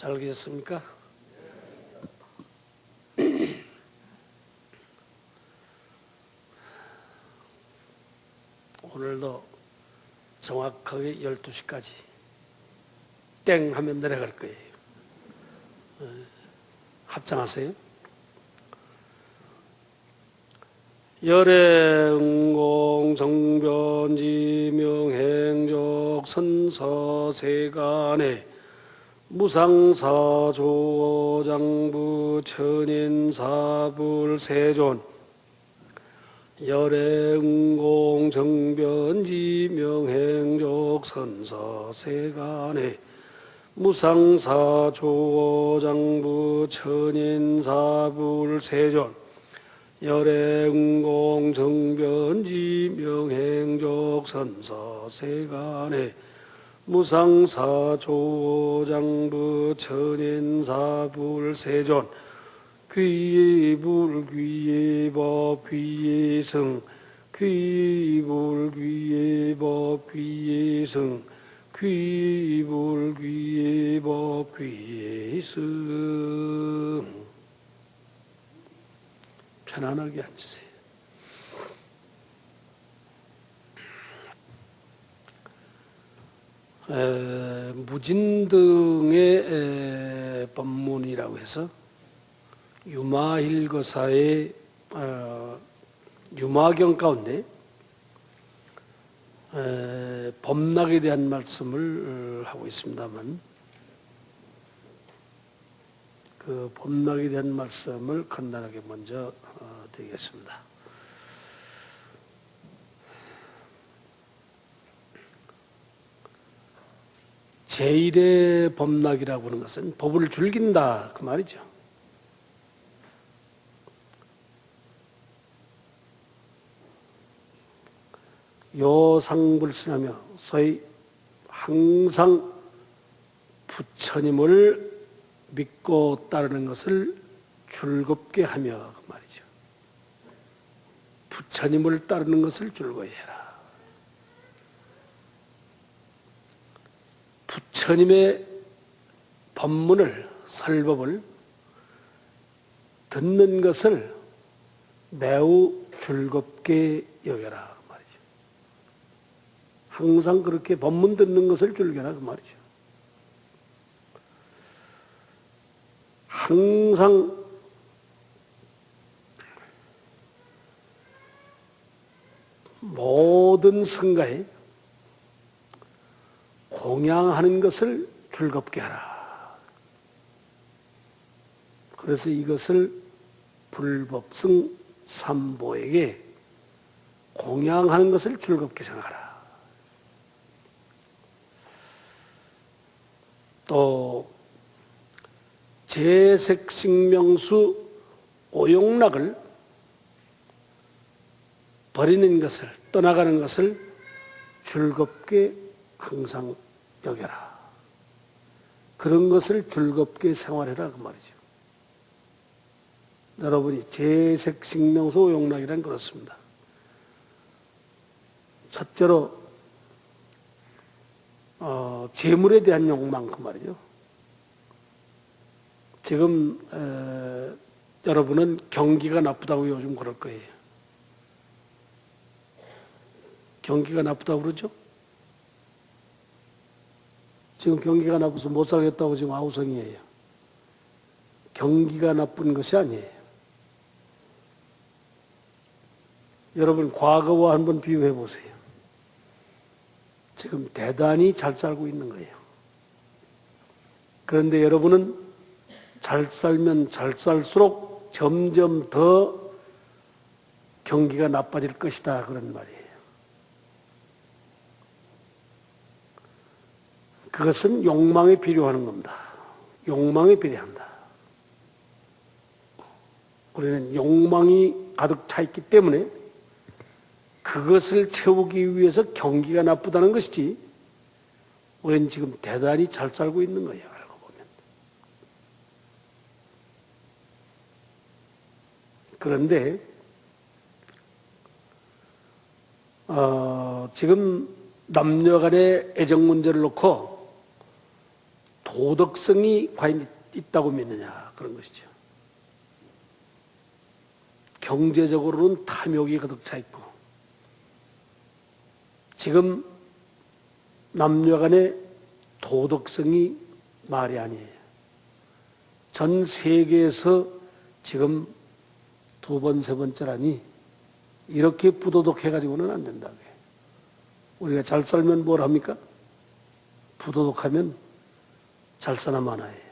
잘 계셨습니까? 오늘도 정확하게 12시까지 땡 하면 내려갈 거예요. 합장하세요. 열애응공 정변지명행적 선서세간에 무상사조장부 천인사불세존 열애응공 정변지명행적 선서세간에 무상사조장부 천인사불세존 열애응공 정변지명행적 선서세간에 무상사조장부 천인사불세존 귀불귀법 귀승 귀불귀법 귀승 귀불귀법 귀승. 편안하게 앉으세요. 무진등의 법문이라고 해서 유마일거사의 유마경 가운데 법락에 대한 말씀을 하고 있습니다만, 그 법락에 대한 말씀을 간단하게 먼저 드리겠습니다. 제1의 법락이라고 하는 것은 법을 즐긴다 그 말이죠. 요상불신하며 소위 항상 부처님을 믿고 따르는 것을 즐겁게 하며 그 말이죠. 부처님을 따르는 것을 즐거이 해라. 부처님의 법문을, 설법을 듣는 것을 매우 즐겁게 여겨라 그 말이죠. 항상 그렇게 법문 듣는 것을 즐겨라 그 말이죠. 항상 모든 성가에 공양하는 것을 즐겁게 하라. 그래서 이것을 불법성 삼보에게 공양하는 것을 즐겁게 생각하라. 또 재색식명수 오용락을 버리는 것을, 떠나가는 것을 즐겁게 항상 여겨라. 그런 것을 즐겁게 생활해라 그 말이죠. 여러분이 재색식명수 오용락이란 그렇습니다. 첫째로 재물에 대한 욕망 그 말이죠. 지금 여러분은 경기가 나쁘다고 요즘 그럴 거예요. 경기가 나쁘다고 그러죠? 지금 경기가 나빠서 못 살겠다고 지금 아우성이에요. 경기가 나쁜 것이 아니에요. 여러분 과거와 한번 비교해 보세요. 지금 대단히 잘 살고 있는 거예요. 그런데 여러분은 잘 살면 잘 살수록 점점 더 경기가 나빠질 것이다 그런 말이에요. 그것은 욕망에 필요하는 겁니다. 욕망에 필요한다. 우리는 욕망이 가득 차 있기 때문에 그것을 채우기 위해서 경기가 나쁘다는 것이지, 우리는 지금 대단히 잘 살고 있는 거예요. 알고 보면. 그런데 지금 남녀 간의 애정 문제를 놓고 도덕성이 과연 있다고 믿느냐, 그런 것이죠. 경제적으로는 탐욕이 가득 차 있고, 지금 남녀 간의 도덕성이 말이 아니에요. 전 세계에서 지금 두 번, 세 번째라니 이렇게 부도덕해가지고는 안 된다고요. 우리가 잘 살면 뭘 합니까? 부도덕하면 잘 사나 마나예요.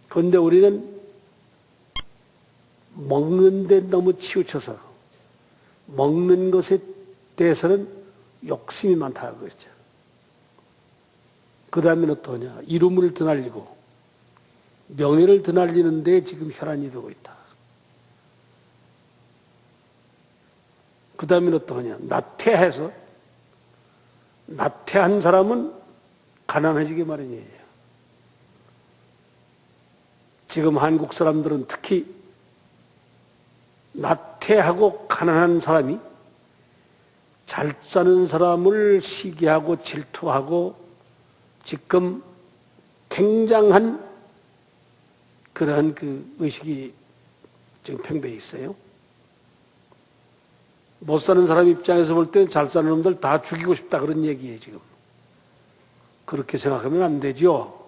그런데 우리는 먹는 데 너무 치우쳐서 먹는 것에 대해서는 욕심이 많다 그랬죠. 그 다음에는 어떠냐? 이름을 드날리고 명예를 드날리는 데 지금 혈안이 되고 있다. 그 다음에는 어떠냐? 나태한 사람은 가난해지기 마련이에요. 지금 한국 사람들은 특히 나태하고 가난한 사람이 잘 사는 사람을 시기하고 질투하고 지금 굉장한 그러한 그 의식이 지금 팽배해 있어요. 못 사는 사람 입장에서 볼 때는 잘 사는 놈들 다 죽이고 싶다 그런 얘기예요, 지금. 그렇게 생각하면 안 되죠.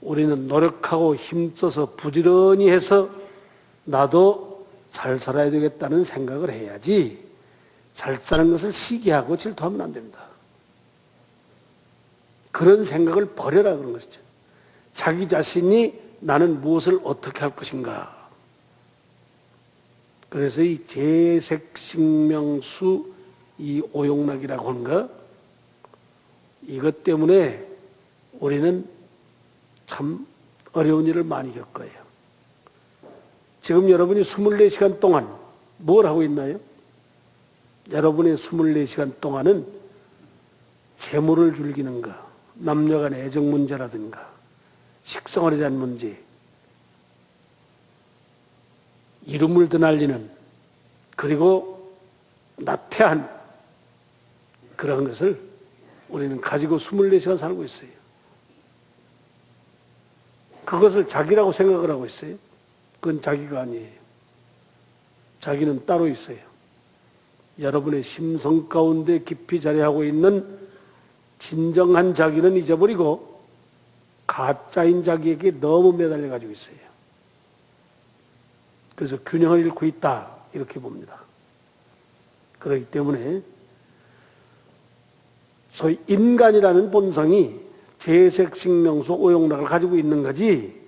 우리는 노력하고 힘써서 부지런히 해서 나도 잘 살아야 되겠다는 생각을 해야지 잘 사는 것을 시기하고 질투하면 안 됩니다. 그런 생각을 버려라 그런 것이죠. 자기 자신이 나는 무엇을 어떻게 할 것인가. 그래서 이 재색식명수 이 오용락이라고 하는 거, 이것 때문에 우리는 참 어려운 일을 많이 겪어요. 지금 여러분이 24시간 동안 뭘 하고 있나요? 여러분의 24시간 동안은 재물을 즐기는 거, 남녀 간의 애정 문제라든가 식생활에 대한 문제, 이름을 드날리는, 그리고 나태한 그런 것을 우리는 가지고 24시간 살고 있어요. 그것을 자기라고 생각을 하고 있어요. 그건 자기가 아니에요. 자기는 따로 있어요. 여러분의 심성 가운데 깊이 자리하고 있는 진정한 자기는 잊어버리고 가짜인 자기에게 너무 매달려 가지고 있어요. 그래서 균형을 잃고 있다 이렇게 봅니다. 그렇기 때문에 소위 인간이라는 본성이 재색식명수 오용락을 가지고 있는 거지,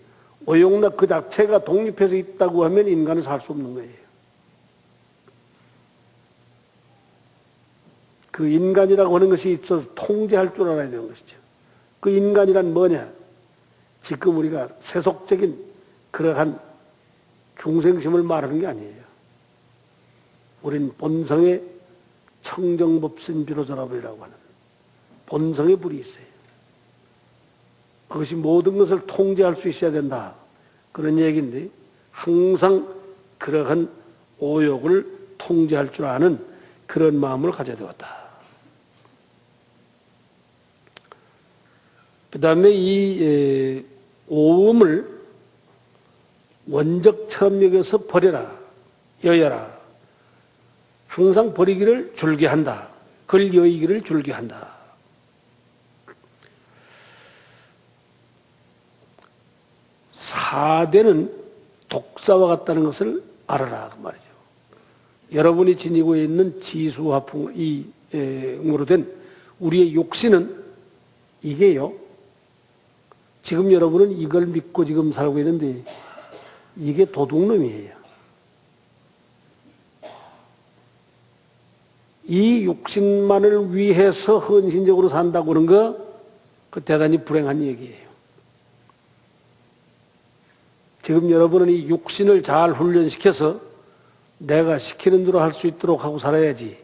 오용락 그 자체가 독립해서 있다고 하면 인간은 살 수 없는 거예요. 그 인간이라고 하는 것이 있어서 통제할 줄 알아야 되는 것이죠. 그 인간이란 뭐냐? 지금 우리가 세속적인 그러한 중생심을 말하는 게 아니에요. 우린 본성의 청정법신 비로자라이라고 하는 본성의 불이 있어요. 그것이 모든 것을 통제할 수 있어야 된다. 그런 얘기인데, 항상 그러한 오욕을 통제할 줄 아는 그런 마음을 가져야 되었다. 그 다음에 이 오음을 원적처럼 여겨서 버려라, 여여라. 항상 버리기를 줄게한다. 그걸 여의기를 줄게한다. 사대는 독사와 같다는 것을 알아라 그 말이죠. 여러분이 지니고 있는 지수화풍 이으로 된 우리의 욕심은 이게요. 지금 여러분은 이걸 믿고 지금 살고 있는데 이게 도둑놈이에요. 이 욕심만을 위해서 헌신적으로 산다고 하는 거, 그 대단히 불행한 얘기예요. 지금 여러분은 이 육신을 잘 훈련시켜서 내가 시키는 대로 할 수 있도록 하고 살아야지,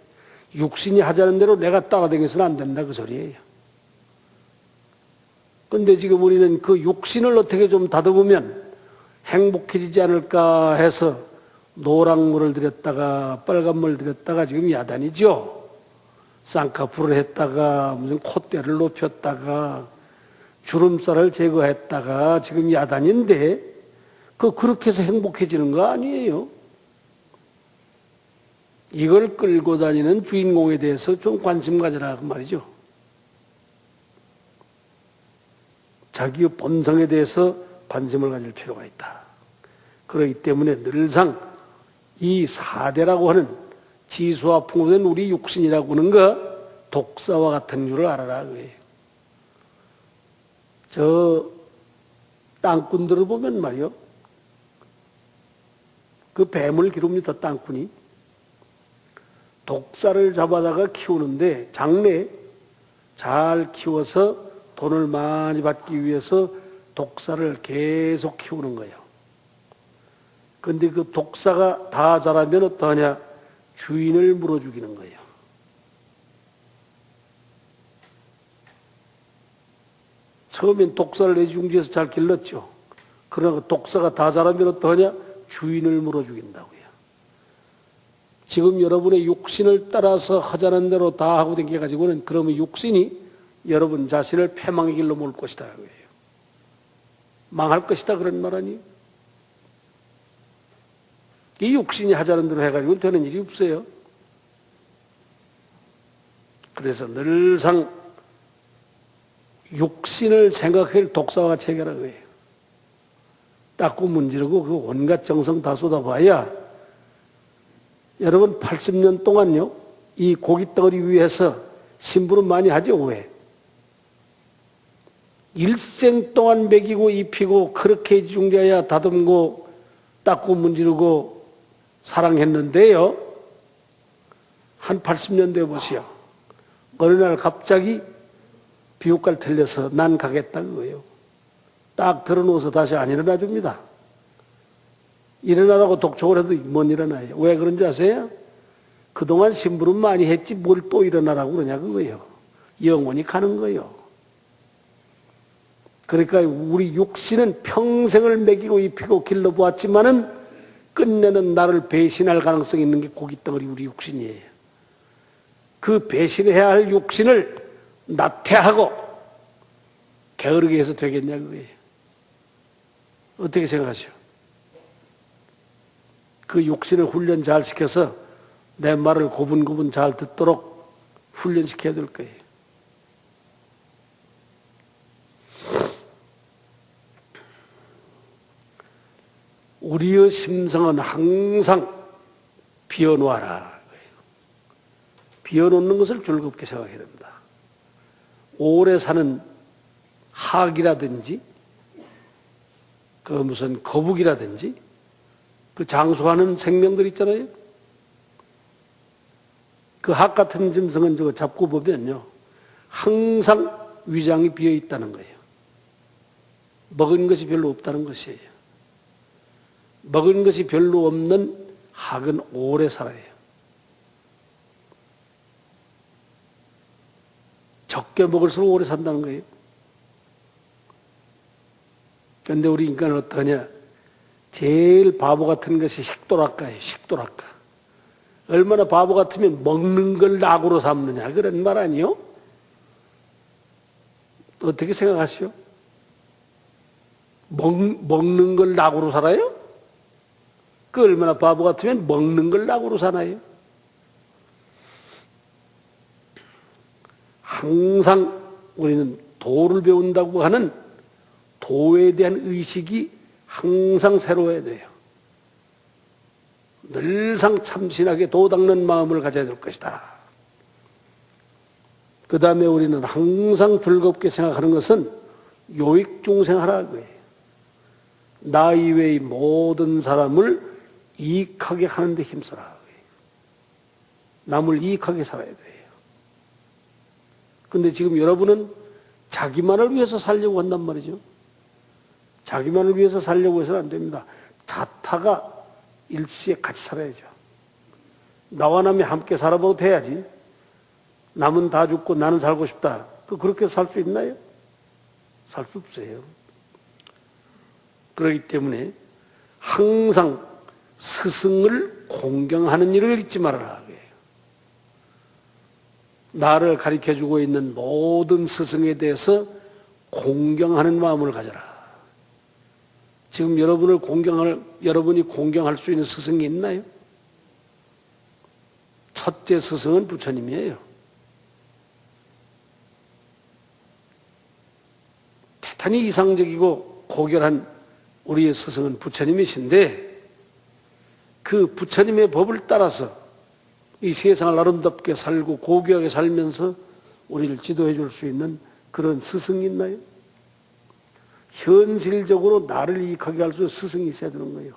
육신이 하자는 대로 내가 따라다녀서는 안 된다 그 소리예요. 그런데 지금 우리는 그 육신을 어떻게 좀 다듬으면 행복해지지 않을까 해서 노랑물을 들였다가 빨간물을 들였다가 지금 야단이죠. 쌍꺼풀을 했다가 무슨 콧대를 높였다가 주름살을 제거했다가 지금 야단인데 그렇게 해서 행복해지는 거 아니에요. 이걸 끌고 다니는 주인공에 대해서 좀 관심 가져라 그 말이죠. 자기의 본성에 대해서 관심을 가질 필요가 있다. 그렇기 때문에 늘상 이 사대라고 하는 지수와 풍부된 우리 육신이라고 하는 거 독사와 같은 줄을 알아라 그거예요. 저 땅꾼들을 보면 말이요, 그 뱀을 기릅니다. 땅꾼이 독사를 잡아다가 키우는데 장래에 잘 키워서 돈을 많이 받기 위해서 독사를 계속 키우는 거예요. 그런데 그 독사가 다 자라면 어떠하냐? 주인을 물어 죽이는 거예요. 처음엔 독사를 애지중지해서 잘 길렀죠. 그러나 그 독사가 다 자라면 어떠하냐? 주인을 물어 죽인다고요. 지금 여러분의 육신을 따라서 하자는 대로 다 하고 댕겨가지고는 그러면 육신이 여러분 자신을 패망의 길로 몰 것이다. 망할 것이다 그런 말 아니에요? 이 육신이 하자는 대로 해가지고 되는 일이 없어요. 그래서 늘상 육신을 생각할 독사와 체계라고 해요. 닦고 문지르고 그 온갖 정성 다 쏟아봐야 여러분 80년 동안요 이 고깃덩어리 위에서 심부름 많이 하죠. 왜? 일생 동안 먹이고 입히고 그렇게 중자야 다듬고 닦고 문지르고 사랑했는데요, 한 80년 돼 보시오. 어느 날 갑자기 비웃갈 틀려서 난 가겠다 그거예요. 딱 들어놓아서 다시 안 일어나 줍니다. 일어나라고 독촉을 해도 못 일어나요. 왜 그런지 아세요? 그동안 심부름 많이 했지 뭘 또 일어나라고 그러냐 그거예요. 영원히 가는 거예요. 그러니까 우리 육신은 평생을 먹이고 입히고 길러보았지만은 끝내는 나를 배신할 가능성이 있는 게 고깃덩어리 우리 육신이에요. 그 배신해야 할 육신을 나태하고 게으르게 해서 되겠냐 그거예요. 어떻게 생각하시오? 그 육신을 훈련 잘 시켜서 내 말을 고분고분 잘 듣도록 훈련시켜야 될 거예요. 우리의 심성은 항상 비워놓아라. 비워놓는 것을 즐겁게 생각해야 됩니다. 오래 사는 학이라든지 그 무슨 거북이라든지 그 장수하는 생명들 있잖아요. 그 학 같은 짐승은 저거 잡고 보면요 항상 위장이 비어 있다는 거예요. 먹은 것이 별로 없다는 것이에요. 먹은 것이 별로 없는 학은 오래 살아요. 적게 먹을수록 오래 산다는 거예요. 그런데 우리 인간은 어떠냐? 제일 바보 같은 것이 식도락가예요. 식도락가. 얼마나 바보 같으면 먹는 걸 낙으로 삼느냐 그런 말 아니요? 어떻게 생각하시오? 먹는 걸 낙으로 살아요? 그 얼마나 바보 같으면 먹는 걸 낙으로 사나요? 항상 우리는 도를 배운다고 하는 도에 대한 의식이 항상 새로워야 돼요. 늘상 참신하게 도 닦는 마음을 가져야 될 것이다. 그 다음에 우리는 항상 즐겁게 생각하는 것은 요익중생하라고 해요. 나 이외의 모든 사람을 이익하게 하는 데 힘써라. 남을 이익하게 살아야 돼요. 근데 지금 여러분은 자기만을 위해서 살려고 한단 말이죠. 자기만을 위해서 살려고 해서는 안 됩니다. 자타가 일시에 같이 살아야죠. 나와 남이 함께 살아봐도 돼야지. 남은 다 죽고 나는 살고 싶다. 그렇게 살 수 있나요? 살 수 없어요. 그렇기 때문에 항상 스승을 공경하는 일을 잊지 말아라. 나를 가르쳐주고 있는 모든 스승에 대해서 공경하는 마음을 가져라. 지금 여러분이 공경할 수 있는 스승이 있나요? 첫째 스승은 부처님이에요. 대단히 이상적이고 고결한 우리의 스승은 부처님이신데, 그 부처님의 법을 따라서 이 세상을 아름답게 살고 고귀하게 살면서 우리를 지도해 줄 수 있는 그런 스승이 있나요? 현실적으로 나를 이익하게 할 수 있는 스승이 있어야 되는 거예요.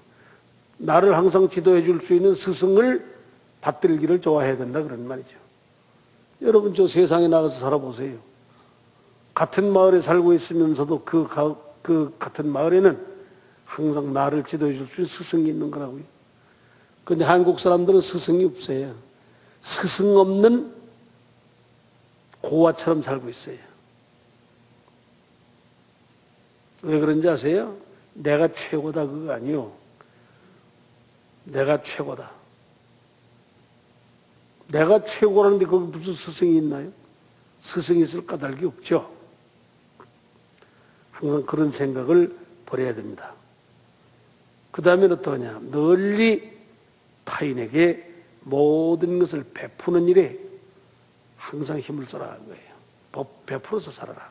나를 항상 지도해 줄 수 있는 스승을 받들기를 좋아해야 된다, 그런 말이죠. 여러분, 저 세상에 나가서 살아보세요. 같은 마을에 살고 있으면서도 그 같은 마을에는 항상 나를 지도해 줄 수 있는 스승이 있는 거라고요. 그런데 한국 사람들은 스승이 없어요. 스승 없는 고아처럼 살고 있어요. 왜 그런지 아세요? 내가 최고다, 그거 아니요. 내가 최고다. 내가 최고라는데 거기 무슨 스승이 있나요? 스승이 있을 까닭이 없죠. 항상 그런 생각을 버려야 됩니다. 그 다음에 어떠냐? 널리 타인에게 모든 것을 베푸는 일에 항상 힘을 써라, 거예요. 베풀어서 살아라.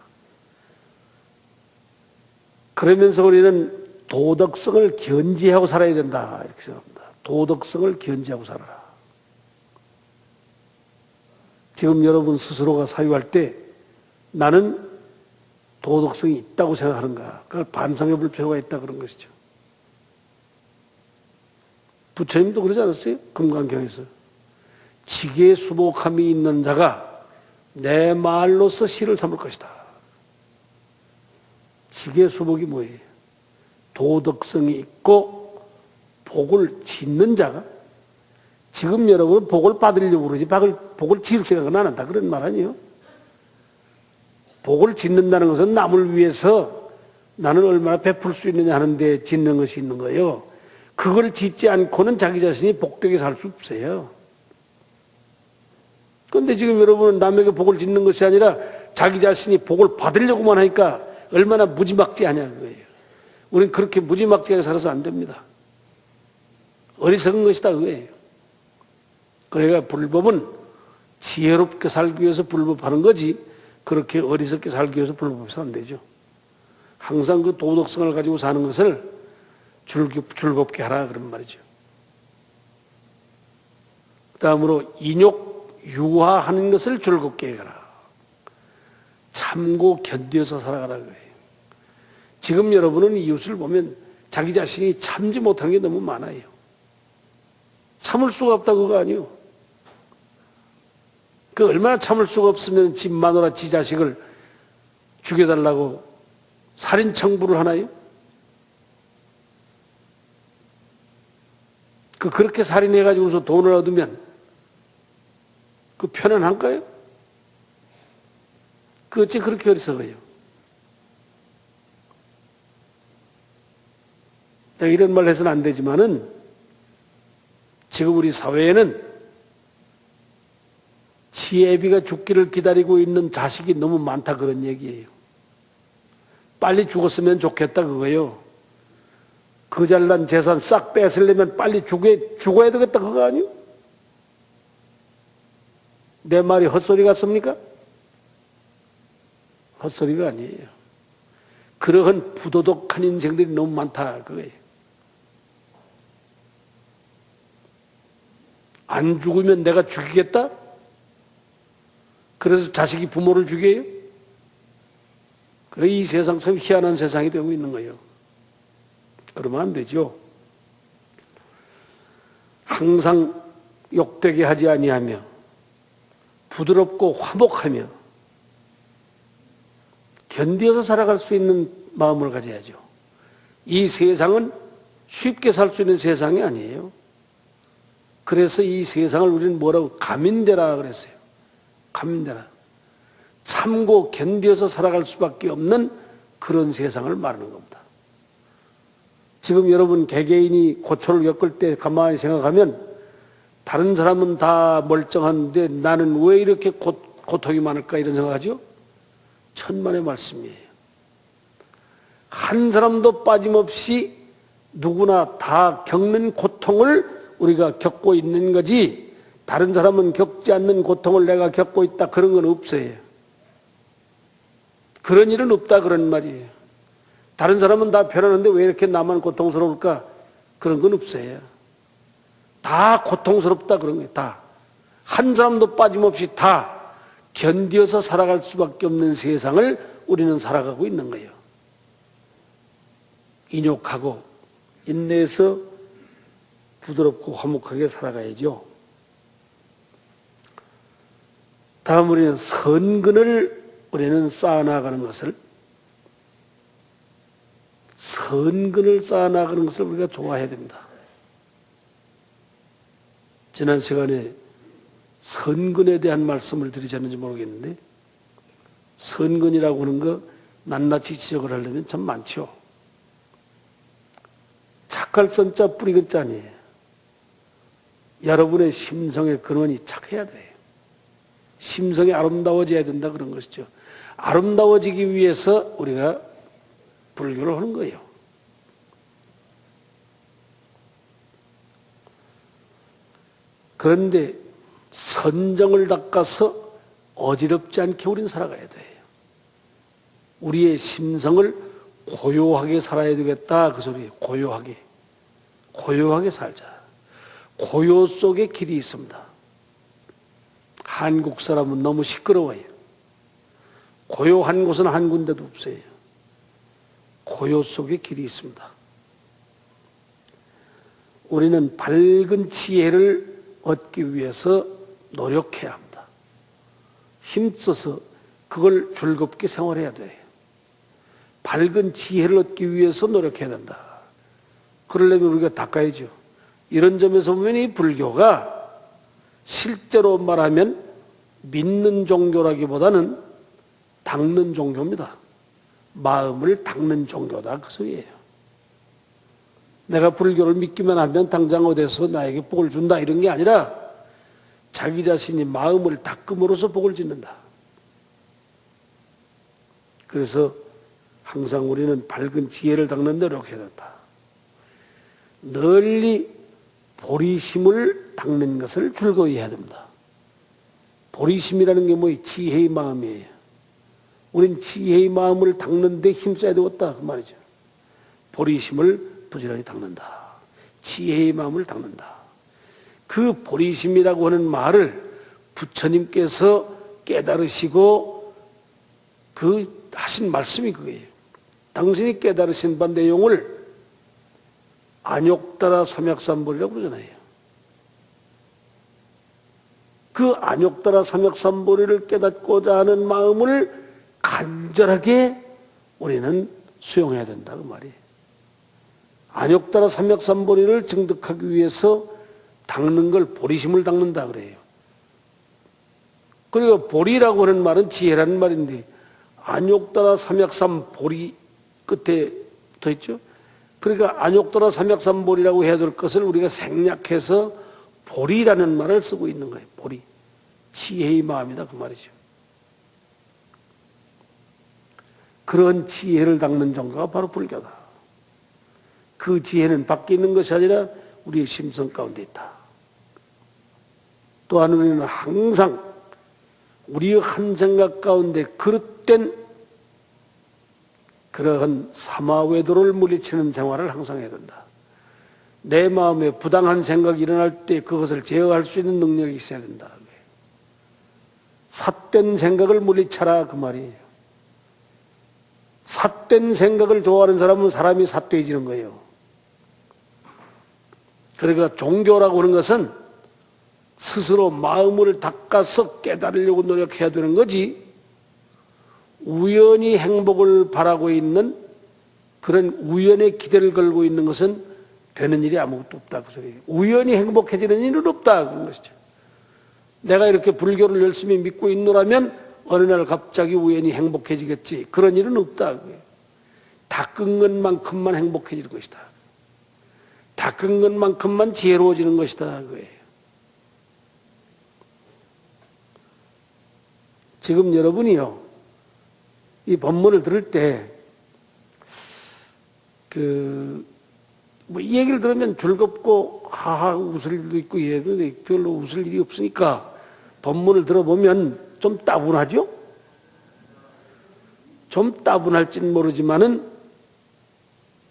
그러면서 우리는 도덕성을 견지하고 살아야 된다, 이렇게 생각합니다. 도덕성을 견지하고 살아라. 지금 여러분 스스로가 사유할 때 나는 도덕성이 있다고 생각하는가? 그걸 반성해 볼 필요가 있다, 그런 것이죠. 부처님도 그러지 않았어요? 금강경에서. 지계수복함이 있는 자가 내 말로서 시를 삼을 것이다. 지계수복이 뭐예요? 도덕성이 있고 복을 짓는 자가, 지금 여러분은 복을 받으려고 그러지 복을 지을 생각은 안 한다, 그런 말 아니에요? 복을 짓는다는 것은 남을 위해서 나는 얼마나 베풀 수 있느냐 하는데 짓는 것이 있는 거예요. 그걸 짓지 않고는 자기 자신이 복되게 살 수 없어요. 그런데 지금 여러분은 남에게 복을 짓는 것이 아니라 자기 자신이 복을 받으려고만 하니까 얼마나 무지막지하냐, 그거예요. 우리는 그렇게 무지막지하게 살아서 안 됩니다. 어리석은 것이다, 그거예요. 그러니까 불법은 지혜롭게 살기 위해서 불법하는 거지, 그렇게 어리석게 살기 위해서 불법해서 안 되죠. 항상 그 도덕성을 가지고 사는 것을 즐겁게 하라, 그런 말이죠. 그 다음으로 인욕, 유화하는 것을 즐겁게 해가라. 참고 견뎌서 살아가라, 그래요. 지금 여러분은 이웃을 보면 자기 자신이 참지 못한 게 너무 많아요. 참을 수가 없다, 그거 아니요. 그 얼마나 참을 수가 없으면 집 마누라, 지 자식을 죽여달라고 살인 청부를 하나요? 그렇게 살인해가지고서 돈을 얻으면 그 편안할까요? 어찌 그렇게 어리석어요? 내가 이런 말 해서는 안 되지만은 지금 우리 사회에는 지애비가 죽기를 기다리고 있는 자식이 너무 많다, 그런 얘기예요. 빨리 죽었으면 좋겠다, 그거예요. 그 잘난 재산 싹 뺏으려면 빨리 죽어야 되겠다, 그거 아니요? 내 말이 헛소리 같습니까? 헛소리가 아니에요. 그러한 부도덕한 인생들이 너무 많다, 그거예요. 안 죽으면 내가 죽이겠다? 그래서 자식이 부모를 죽여요? 그래, 이 세상 참 희한한 세상이 되고 있는 거예요. 그러면 안 되죠. 항상 욕되게 하지 아니하며 부드럽고 화목하며 견뎌서 살아갈 수 있는 마음을 가져야죠. 이 세상은 쉽게 살 수 있는 세상이 아니에요. 그래서 이 세상을 우리는 뭐라고 감인되라 그랬어요. 감인되라. 참고 견뎌서 살아갈 수밖에 없는 그런 세상을 말하는 겁니다. 지금 여러분 개개인이 고초를 겪을 때 가만히 생각하면 다른 사람은 다 멀쩡한데 나는 왜 이렇게 고통이 많을까 이런 생각하죠? 천만의 말씀이에요. 한 사람도 빠짐없이 누구나 다 겪는 고통을 우리가 겪고 있는 거지, 다른 사람은 겪지 않는 고통을 내가 겪고 있다 그런 건 없어요. 그런 일은 없다 그런 말이에요. 다른 사람은 다 편안한데 왜 이렇게 나만 고통스러울까? 그런 건 없어요. 다 고통스럽다 그런 거예요. 다. 한 사람도 빠짐없이 다 견디어서 살아갈 수밖에 없는 세상을 우리는 살아가고 있는 거예요. 인욕하고 인내해서 부드럽고 화목하게 살아가야죠. 다음 우리는 선근을 우리는 쌓아나가는 것을, 선근을 쌓아나가는 것을 우리가 좋아해야 됩니다. 지난 시간에 선근에 대한 말씀을 드리셨는지 모르겠는데, 선근이라고 하는 거 낱낱이 지적을 하려면 참 많죠. 착할 선자 뿌리 근자 아니에요. 여러분의 심성의 근원이 착해야 돼요. 심성이 아름다워져야 된다 그런 것이죠. 아름다워지기 위해서 우리가 불교를 하는 거예요. 그런데 선정을 닦아서 어지럽지 않게 우리는 살아가야 돼요. 우리의 심성을 고요하게 살아야 되겠다 그 소리예요. 고요하게. 고요하게 살자. 고요 속에 길이 있습니다. 한국 사람은 너무 시끄러워요. 고요한 곳은 한 군데도 없어요. 고요 속에 길이 있습니다. 우리는 밝은 지혜를 얻기 위해서 노력해야 합니다. 힘써서 그걸 즐겁게 생활해야 돼요. 밝은 지혜를 얻기 위해서 노력해야 된다. 그러려면 우리가 닦아야죠. 이런 점에서 보면 이 불교가 실제로 말하면 믿는 종교라기보다는 닦는 종교입니다. 마음을 닦는 종교다 그 소리예요. 내가 불교를 믿기만 하면 당장 어디서 나에게 복을 준다 이런 게 아니라 자기 자신이 마음을 닦음으로써 복을 짓는다. 그래서 항상 우리는 밝은 지혜를 닦는 데 노력해야 된다. 널리 보리심을 닦는 것을 즐거이 해야 됩니다. 보리심이라는 게 뭐예요? 지혜의 마음이에요. 우린 지혜의 마음을 닦는 데 힘써야 되겠다 그 말이죠. 보리심을 부지런히 닦는다. 지혜의 마음을 닦는다. 그 보리심이라고 하는 말을 부처님께서 깨달으시고 그 하신 말씀이 그거예요. 당신이 깨달으신 바 내용을 안욕따라 삼약삼보리라고 그러잖아요. 그 안욕따라 삼약삼보리를 깨닫고자 하는 마음을 간절하게 우리는 수용해야 된다 그 말이에요. 안욕따라 삼약삼보리를 증득하기 위해서 닦는 걸 보리심을 닦는다 그래요. 그리고 보리라고 하는 말은 지혜라는 말인데 안욕따라 삼약삼보리 끝에 붙어 있죠. 그러니까 안욕따라 삼약삼보리라고 해야 될 것을 우리가 생략해서 보리라는 말을 쓰고 있는 거예요. 보리. 지혜의 마음이다 그 말이죠. 그런 지혜를 닦는 종교가 바로 불교다. 그 지혜는 밖에 있는 것이 아니라 우리의 심성 가운데 있다. 또한 우리는 항상 우리의 한 생각 가운데 그릇된 그러한 사마외도를 물리치는 생활을 항상 해야 된다. 내 마음에 부당한 생각이 일어날 때 그것을 제어할 수 있는 능력이 있어야 된다. 삿된 생각을 물리쳐라 그 말이에요. 삿된 생각을 좋아하는 사람은 사람이 삿돼지는 거예요. 그러니까 종교라고 하는 것은 스스로 마음을 닦아서 깨달으려고 노력해야 되는 거지, 우연히 행복을 바라고 있는 그런 우연의 기대를 걸고 있는 것은 되는 일이 아무것도 없다 그 소리예요. 우연히 행복해지는 일은 없다 그런 것이죠. 내가 이렇게 불교를 열심히 믿고 있노라면 어느 날 갑자기 우연히 행복해지겠지, 그런 일은 없다. 닦은 것만큼만 행복해질 것이다. 닦은 것만큼만 지혜로워지는 것이다 그거예요. 지금 여러분이요, 이 법문을 들을 때, 이 얘기를 들으면 즐겁고, 하하 웃을 일도 있고, 예, 별로 웃을 일이 없으니까, 법문을 들어보면 좀 따분하죠? 좀 따분할지는 모르지만은,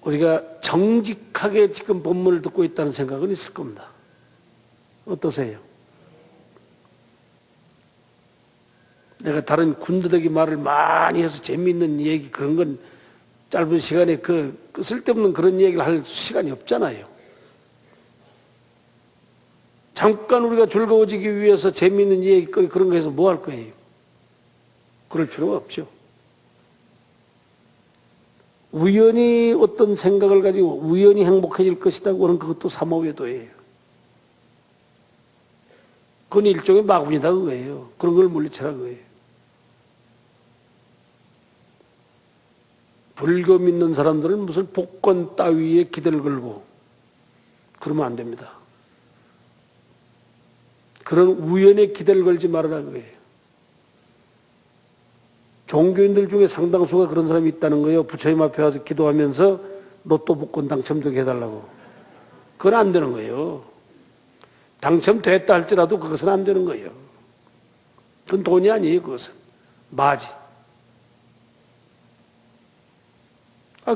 우리가 정직하게 지금 법문을 듣고 있다는 생각은 있을 겁니다. 어떠세요? 내가 다른 군더더기 말을 많이 해서 재미있는 얘기 그런 건 짧은 시간에 그 쓸데없는 그런 얘기를 할 시간이 없잖아요. 잠깐 우리가 즐거워지기 위해서 재미있는 얘기 그런 거 해서 뭐 할 거예요? 그럴 필요가 없죠. 우연히 어떤 생각을 가지고 우연히 행복해질 것이라고 하는 그것도 사모외도예요. 그건 일종의 마군이다 그거예요. 그런 걸 물리쳐라 그거예요. 불교 믿는 사람들은 무슨 복권 따위에 기대를 걸고 그러면 안 됩니다. 그런 우연에 기대를 걸지 말아라 그거예요. 종교인들 중에 상당수가 그런 사람이 있다는 거예요. 부처님 앞에 와서 기도하면서 로또 복권 당첨되게 해달라고. 그건 안 되는 거예요. 당첨됐다 할지라도 그것은 안 되는 거예요. 그건 돈이 아니에요. 그것은 마지.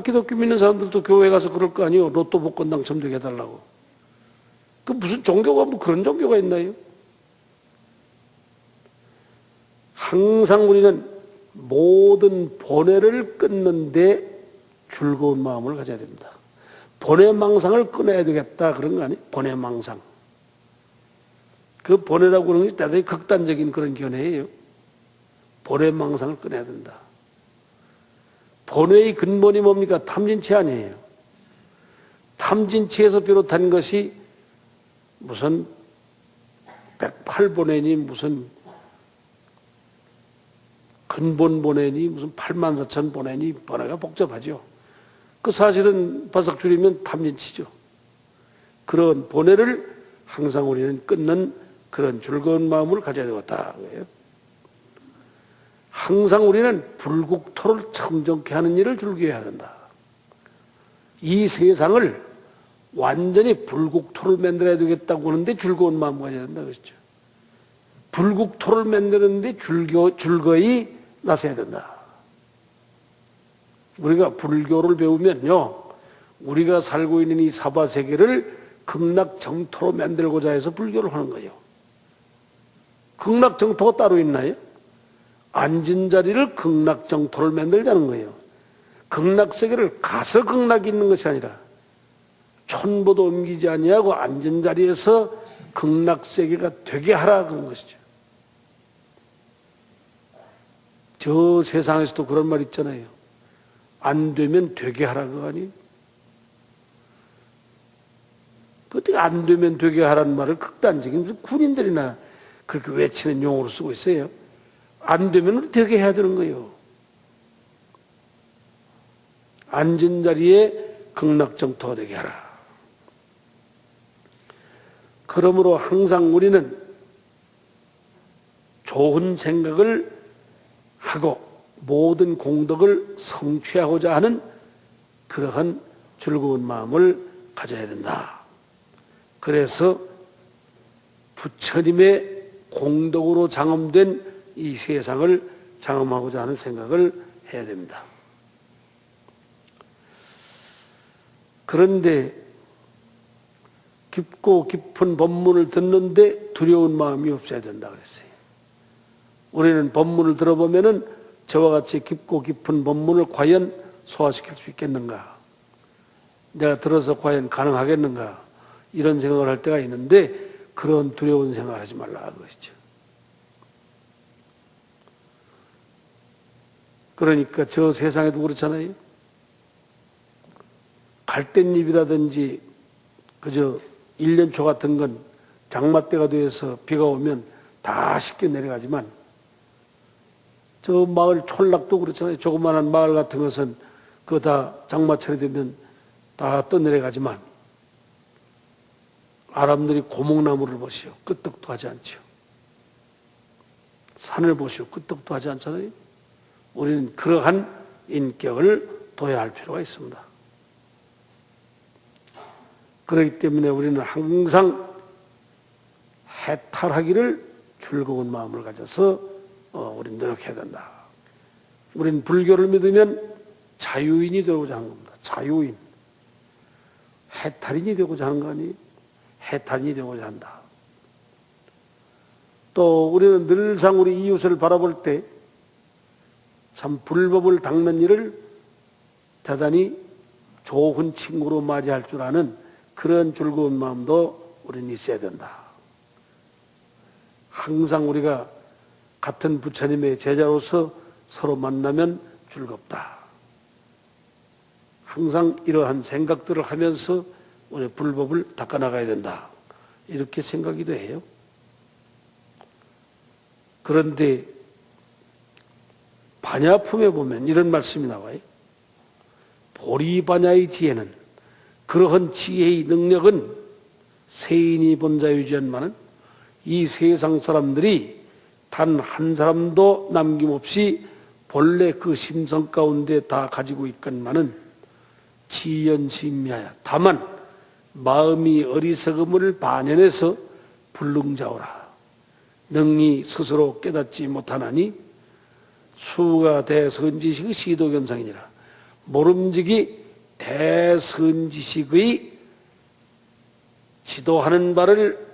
기독교 믿는 사람들도 교회 가서 그럴 거 아니에요. 로또 복권 당첨되게 해달라고. 그 무슨 종교가 뭐 그런 종교가 있나요? 항상 우리는 모든 번뇌를 끊는데 즐거운 마음을 가져야 됩니다. 번뇌망상을 끊어야 되겠다 그런 거 아니에요? 번뇌망상. 그 번뇌라고 하는 게 대단히 극단적인 그런 견해예요. 번뇌망상을 끊어야 된다. 번뇌의 근본이 뭡니까? 탐진치 아니에요. 탐진치에서 비롯한 것이 무슨 108번뇌니 무슨 근본 번뇌니 무슨 84,000 번뇌니 번뇌가 복잡하죠. 그 사실은 바싹 줄이면 탐진치죠. 그런 번뇌를 항상 우리는 끊는 그런 즐거운 마음을 가져야 되겠다. 항상 우리는 불국토를 청정케 하는 일을 즐겨야 된다. 이 세상을 완전히 불국토를 만들어야 되겠다고 하는데 즐거운 마음을 가져야 된다. 그렇죠? 불국토를 만드는데 즐거이 나서야 된다. 우리가 불교를 배우면요, 우리가 살고 있는 이 사바세계를 극락정토로 만들고자 해서 불교를 하는 거예요. 극락정토가 따로 있나요? 앉은 자리를 극락정토를 만들자는 거예요. 극락세계를 가서 극락이 있는 것이 아니라 천보도 옮기지 아니하고 앉은 자리에서 극락세계가 되게 하라 그런 것이죠. 저 세상에서도 그런 말 있잖아요. 안 되면 되게 하라 그거 아니에요? 어떻게 안 되면 되게 하라는 말을 극단적인 무슨 군인들이나 그렇게 외치는 용어로 쓰고 있어요. 안 되면 되게 해야 되는 거예요. 앉은 자리에 극락정토가 되게 하라. 그러므로 항상 우리는 좋은 생각을 하고 모든 공덕을 성취하고자 하는 그러한 즐거운 마음을 가져야 된다. 그래서 부처님의 공덕으로 장엄된 이 세상을 장엄하고자 하는 생각을 해야 됩니다. 그런데 깊고 깊은 법문을 듣는데 두려운 마음이 없어야 된다 그랬어요. 우리는 법문을 들어보면은 저와 같이 깊고 깊은 법문을 과연 소화시킬 수 있겠는가? 내가 들어서 과연 가능하겠는가? 이런 생각을 할 때가 있는데 그런 두려운 생각을 하지 말라 그것이죠. 그러니까 저 세상에도 그렇잖아요. 갈대잎이라든지 그저 일년초 같은 건 장마때가 돼서 비가 오면 다 씻겨 내려가지만 저 마을 촌락도 그렇잖아요. 조그마한 마을 같은 것은 그거 다 장마철이 되면 다 떠내려가지만 아람들이 고목나무를 보시오. 끄떡도 하지 않죠. 산을 보시오 끄떡도 하지 않잖아요. 우리는 그러한 인격을 둬야 할 필요가 있습니다. 그렇기 때문에 우리는 항상 해탈하기를 즐거운 마음을 가져서 우리는 노력해야 된다. 우리는 불교를 믿으면 자유인이 되고자 하는 겁니다. 자유인. 해탈인이 되고자 하는 거 아니에요? 해탈인이 되고자 한다. 또 우리는 늘상 우리 이웃을 바라볼 때 참 불법을 닦는 일을 대단히 좋은 친구로 맞이할 줄 아는 그런 즐거운 마음도 우리는 있어야 된다. 항상 우리가 같은 부처님의 제자로서 서로 만나면 즐겁다. 항상 이러한 생각들을 하면서 우리 불법을 닦아나가야 된다. 이렇게 생각이도 해요. 그런데 반야품에 보면 이런 말씀이 나와요. 보리반야의 지혜는, 그러한 지혜의 능력은 세인이 본자유지한만은 이 세상 사람들이 단 한 사람도 남김없이 본래 그 심성 가운데 다 가지고 있건만은 지연심미하여 다만 마음이 어리석음을 반연해서 불능자오라. 능히 스스로 깨닫지 못하나니 수가 대선지식의 시도견상이니라. 모름지기 대선지식의 지도하는 바를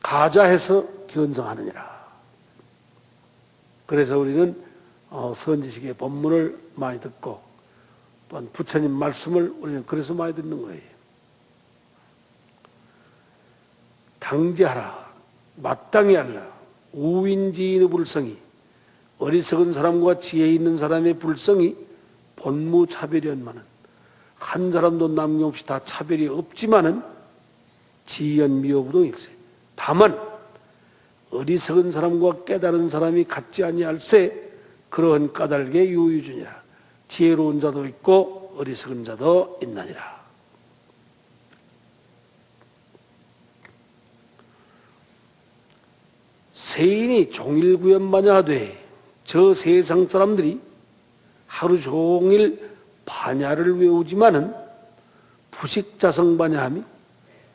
가자해서 견성하느니라. 그래서 우리는 선지식의 법문을 많이 듣고 또한 부처님 말씀을 우리는 그래서 많이 듣는 거예요. 당지하라. 마땅히 하라. 우인지인의 불성이, 어리석은 사람과 지혜 있는 사람의 불성이 본무차별이었만은, 한 사람도 남김없이 다 차별이 없지만은 지연미호부동일세. 다만 어리석은 사람과 깨달은 사람이 같지 아니할세. 그러한 까닭의 유유주니라. 지혜로운 자도 있고 어리석은 자도 있나니라. 세인이 종일구연반야하되 저 세상 사람들이 하루 종일 반야를 외우지만은 부식자성반야함이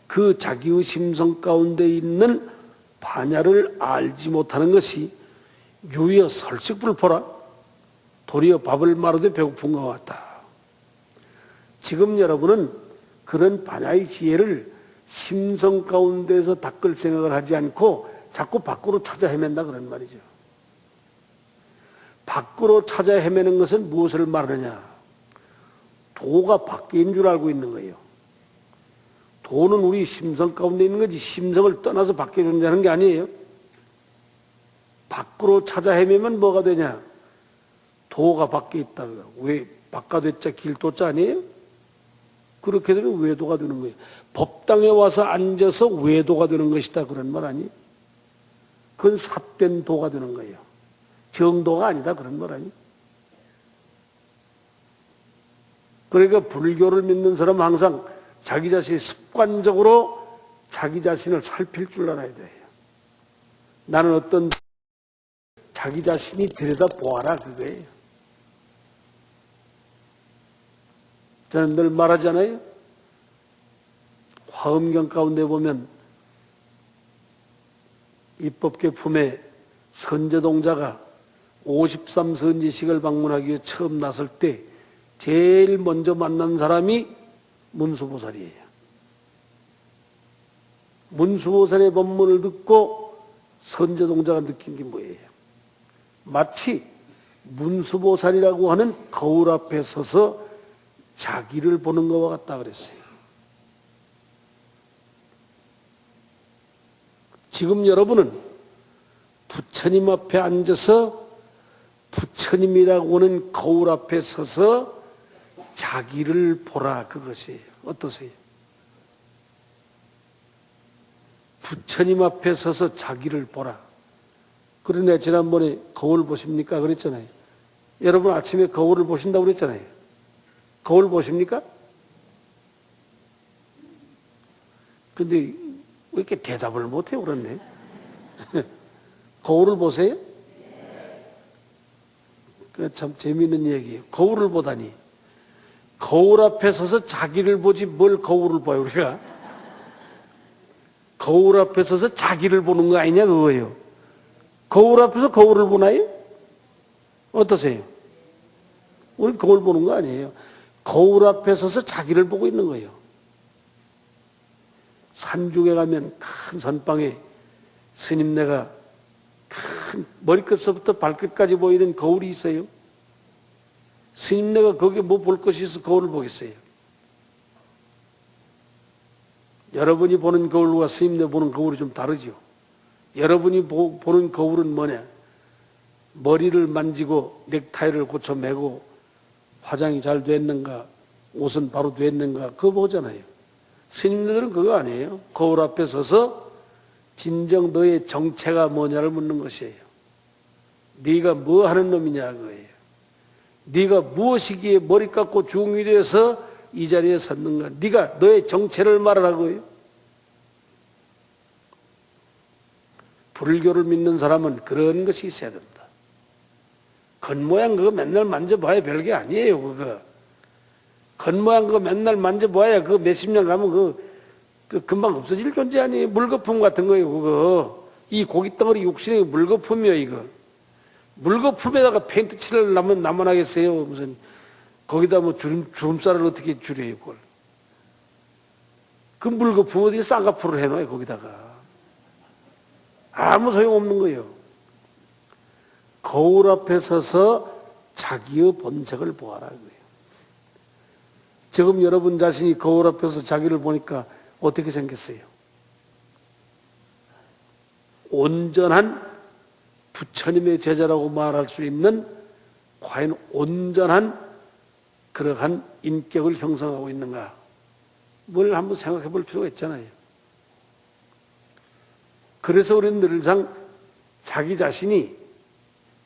그 자기의 심성 가운데 있는 반야를 알지 못하는 것이 유여 설식불포라. 도리어 밥을 마르되 배고픈 것 같다. 지금 여러분은 그런 반야의 지혜를 심성 가운데서 닦을 생각을 하지 않고 자꾸 밖으로 찾아 헤맨다 그런 말이죠. 밖으로 찾아 헤매는 것은 무엇을 말하느냐? 도가 밖인 줄 알고 있는 거예요. 도는 우리 심성 가운데 있는 거지 심성을 떠나서 밖에 존재하는 게 아니에요. 밖으로 찾아 헤매면 뭐가 되냐? 도가 밖에 있다. 왜 바깥외자 길도자 아니에요? 그렇게 되면 외도가 되는 거예요. 법당에 와서 앉아서 외도가 되는 것이다 그런 말 아니에요? 그건 삿된 도가 되는 거예요. 정도가 아니다 그런 말 아니에요? 그러니까 불교를 믿는 사람은 항상 자기 자신이 습관적으로 자기 자신을 살필 줄 알아야 돼요. 나는 어떤 자기 자신이 들여다보아라 그거예요. 저는 늘 말하잖아요. 화엄경 가운데 보면 입법계 품에 선제동자가 53선지식을 방문하기 위해 처음 나설 때 제일 먼저 만난 사람이 문수보살이에요. 문수보살의 법문을 듣고 선제동자가 느낀 게 뭐예요? 마치 문수보살이라고 하는 거울 앞에 서서 자기를 보는 것과 같다 그랬어요. 지금 여러분은 부처님 앞에 앉아서 부처님이라고 하는 거울 앞에 서서 자기를 보라 그것이에요. 어떠세요? 부처님 앞에 서서 자기를 보라. 그런데 지난번에 거울 보십니까? 그랬잖아요. 여러분 아침에 거울을 보신다고 그랬잖아요. 거울 보십니까? 근데 왜 이렇게 대답을 못해요? 그렇네. 거울을 보세요? 그 참 재미있는 얘기예요. 거울을 보다니. 거울 앞에 서서 자기를 보지 뭘 거울을 봐요, 우리가. 거울 앞에 서서 자기를 보는 거 아니냐, 그거예요. 거울 앞에서 거울을 보나요? 어떠세요? 우리 거울 보는 거 아니에요. 거울 앞에 서서 자기를 보고 있는 거예요. 산중에 가면 큰 선방에 스님네가 큰 머리끝서부터 발끝까지 보이는 거울이 있어요. 스님네가 거기에 뭐 볼 것이 있어 거울을 보겠어요. 여러분이 보는 거울과 스님네 보는 거울이 좀 다르죠. 여러분이 보는 거울은 뭐냐? 머리를 만지고 넥타이를 고쳐 매고 화장이 잘 됐는가, 옷은 바로 됐는가, 그거 보잖아요. 스님들은 그거 아니에요. 거울 앞에 서서 진정 너의 정체가 뭐냐를 묻는 것이에요. 네가 뭐 하는 놈이냐 그거예요. 네가 무엇이기에 머리 깎고 중이 돼서 이 자리에 섰는가. 네가 너의 정체를 말하라고요. 불교를 믿는 사람은 그런 것이 있어야 됩니다. 겉모양 그거 맨날 만져봐야 별게 아니에요. 그거 겉모양 그거 맨날 만져봐야 그거 몇십 년 가면 그 금방 없어질 존재 아니에요. 물거품 같은 거예요. 그거 이 고깃덩어리 육신의 물거품이요. 이거 물거품에다가 페인트 칠을 나면 남아나겠어요. 무슨 거기다 뭐 주름살을 어떻게 줄여요 그걸. 그 물거품 어떻게 쌍꺼풀을 해놔요 거기다가. 아무 소용없는 거예요. 거울 앞에 서서 자기의 본색을 보아라 거예요. 지금 여러분 자신이 거울 앞에서 자기를 보니까 어떻게 생겼어요? 온전한 부처님의 제자라고 말할 수 있는 과연 온전한 그러한 인격을 형성하고 있는가? 뭘 한번 생각해 볼 필요가 있잖아요. 그래서 우리는 늘상 자기 자신이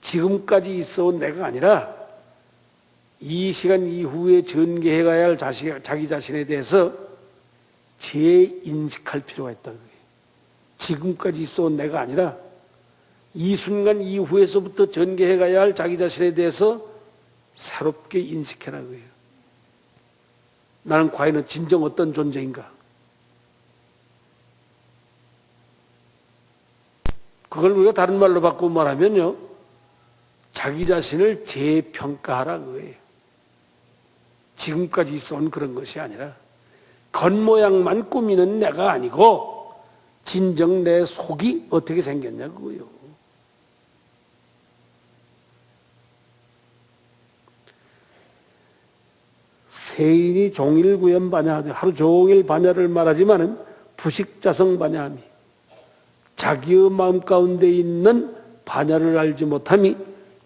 지금까지 있어온 내가 아니라 이 시간 이후에 전개해 가야 할 자기 자신에 대해서 재인식할 필요가 있다는 거예요. 지금까지 있어온 내가 아니라 이 순간 이후에서부터 전개해 가야 할 자기 자신에 대해서 새롭게 인식해라 그래요. 나는 과연 진정 어떤 존재인가? 그걸 우리가 다른 말로 바꾸고 말하면요, 자기 자신을 재평가하라 그거예요. 지금까지 있어온 그런 것이 아니라 겉모양만 꾸미는 내가 아니고 진정 내 속이 어떻게 생겼냐 그거예요. 세인이 종일구연 반야하되 하루 종일 반야를 말하지만은 부식자성 반야함이 자기의 마음 가운데 있는 반야를 알지 못함이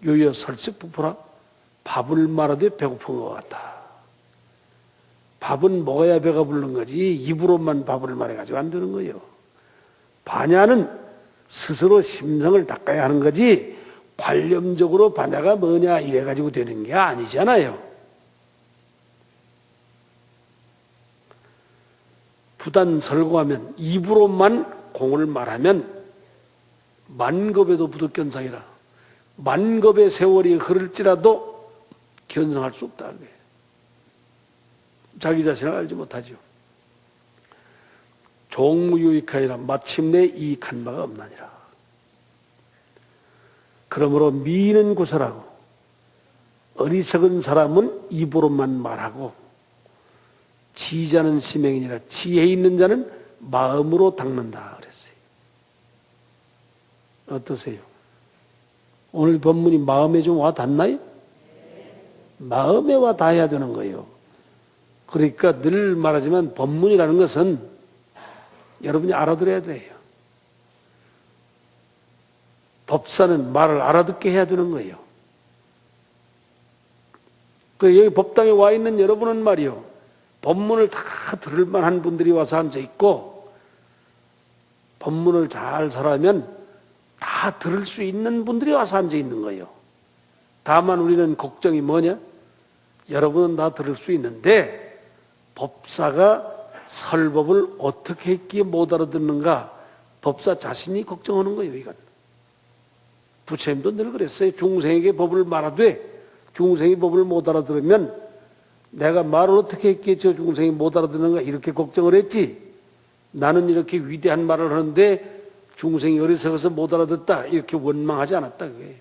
요여 설식부풀아 밥을 말하되 배고픈 것 같다. 밥은 먹어야 배가 부른 거지 입으로만 밥을 말해가지고 안 되는 거예요. 반야는 스스로 심성을 닦아야 하는 거지 관념적으로 반야가 뭐냐 이래가지고 되는 게 아니잖아요. 부단설고하면 입으로만 공을 말하면 만겁에도 부득견상이라 만겁의 세월이 흐를지라도 견성할 수 없다. 자기 자신을 알지 못하죠. 종무유익하니라 마침내 이익한 바가 없나니라. 그러므로 미는 구설하고 어리석은 사람은 입으로만 말하고 지자는 심행이니라 지혜 있는 자는 마음으로 닦는다 그랬어요. 어떠세요? 오늘 법문이 마음에 좀 와 닿나요? 마음에 와 닿아야 되는 거예요. 그러니까 늘 말하지만 법문이라는 것은 여러분이 알아들어야 돼요. 법사는 말을 알아듣게 해야 되는 거예요. 그 여기 법당에 와 있는 여러분은 말이요, 법문을 다 들을 만한 분들이 와서 앉아 있고 법문을 잘 설하면 다 들을 수 있는 분들이 와서 앉아 있는 거예요. 다만 우리는 걱정이 뭐냐? 여러분은 다 들을 수 있는데 법사가 설법을 어떻게 했기에 못 알아듣는가? 법사 자신이 걱정하는 거예요, 이건. 부처님도 늘 그랬어요. 중생에게 법을 말하되 중생이 법을 못 알아들으면 내가 말을 어떻게 했기에 저 중생이 못 알아듣는가 이렇게 걱정을 했지. 나는 이렇게 위대한 말을 하는데 중생이 어리석어서 못 알아듣다 이렇게 원망하지 않았다 그거예요.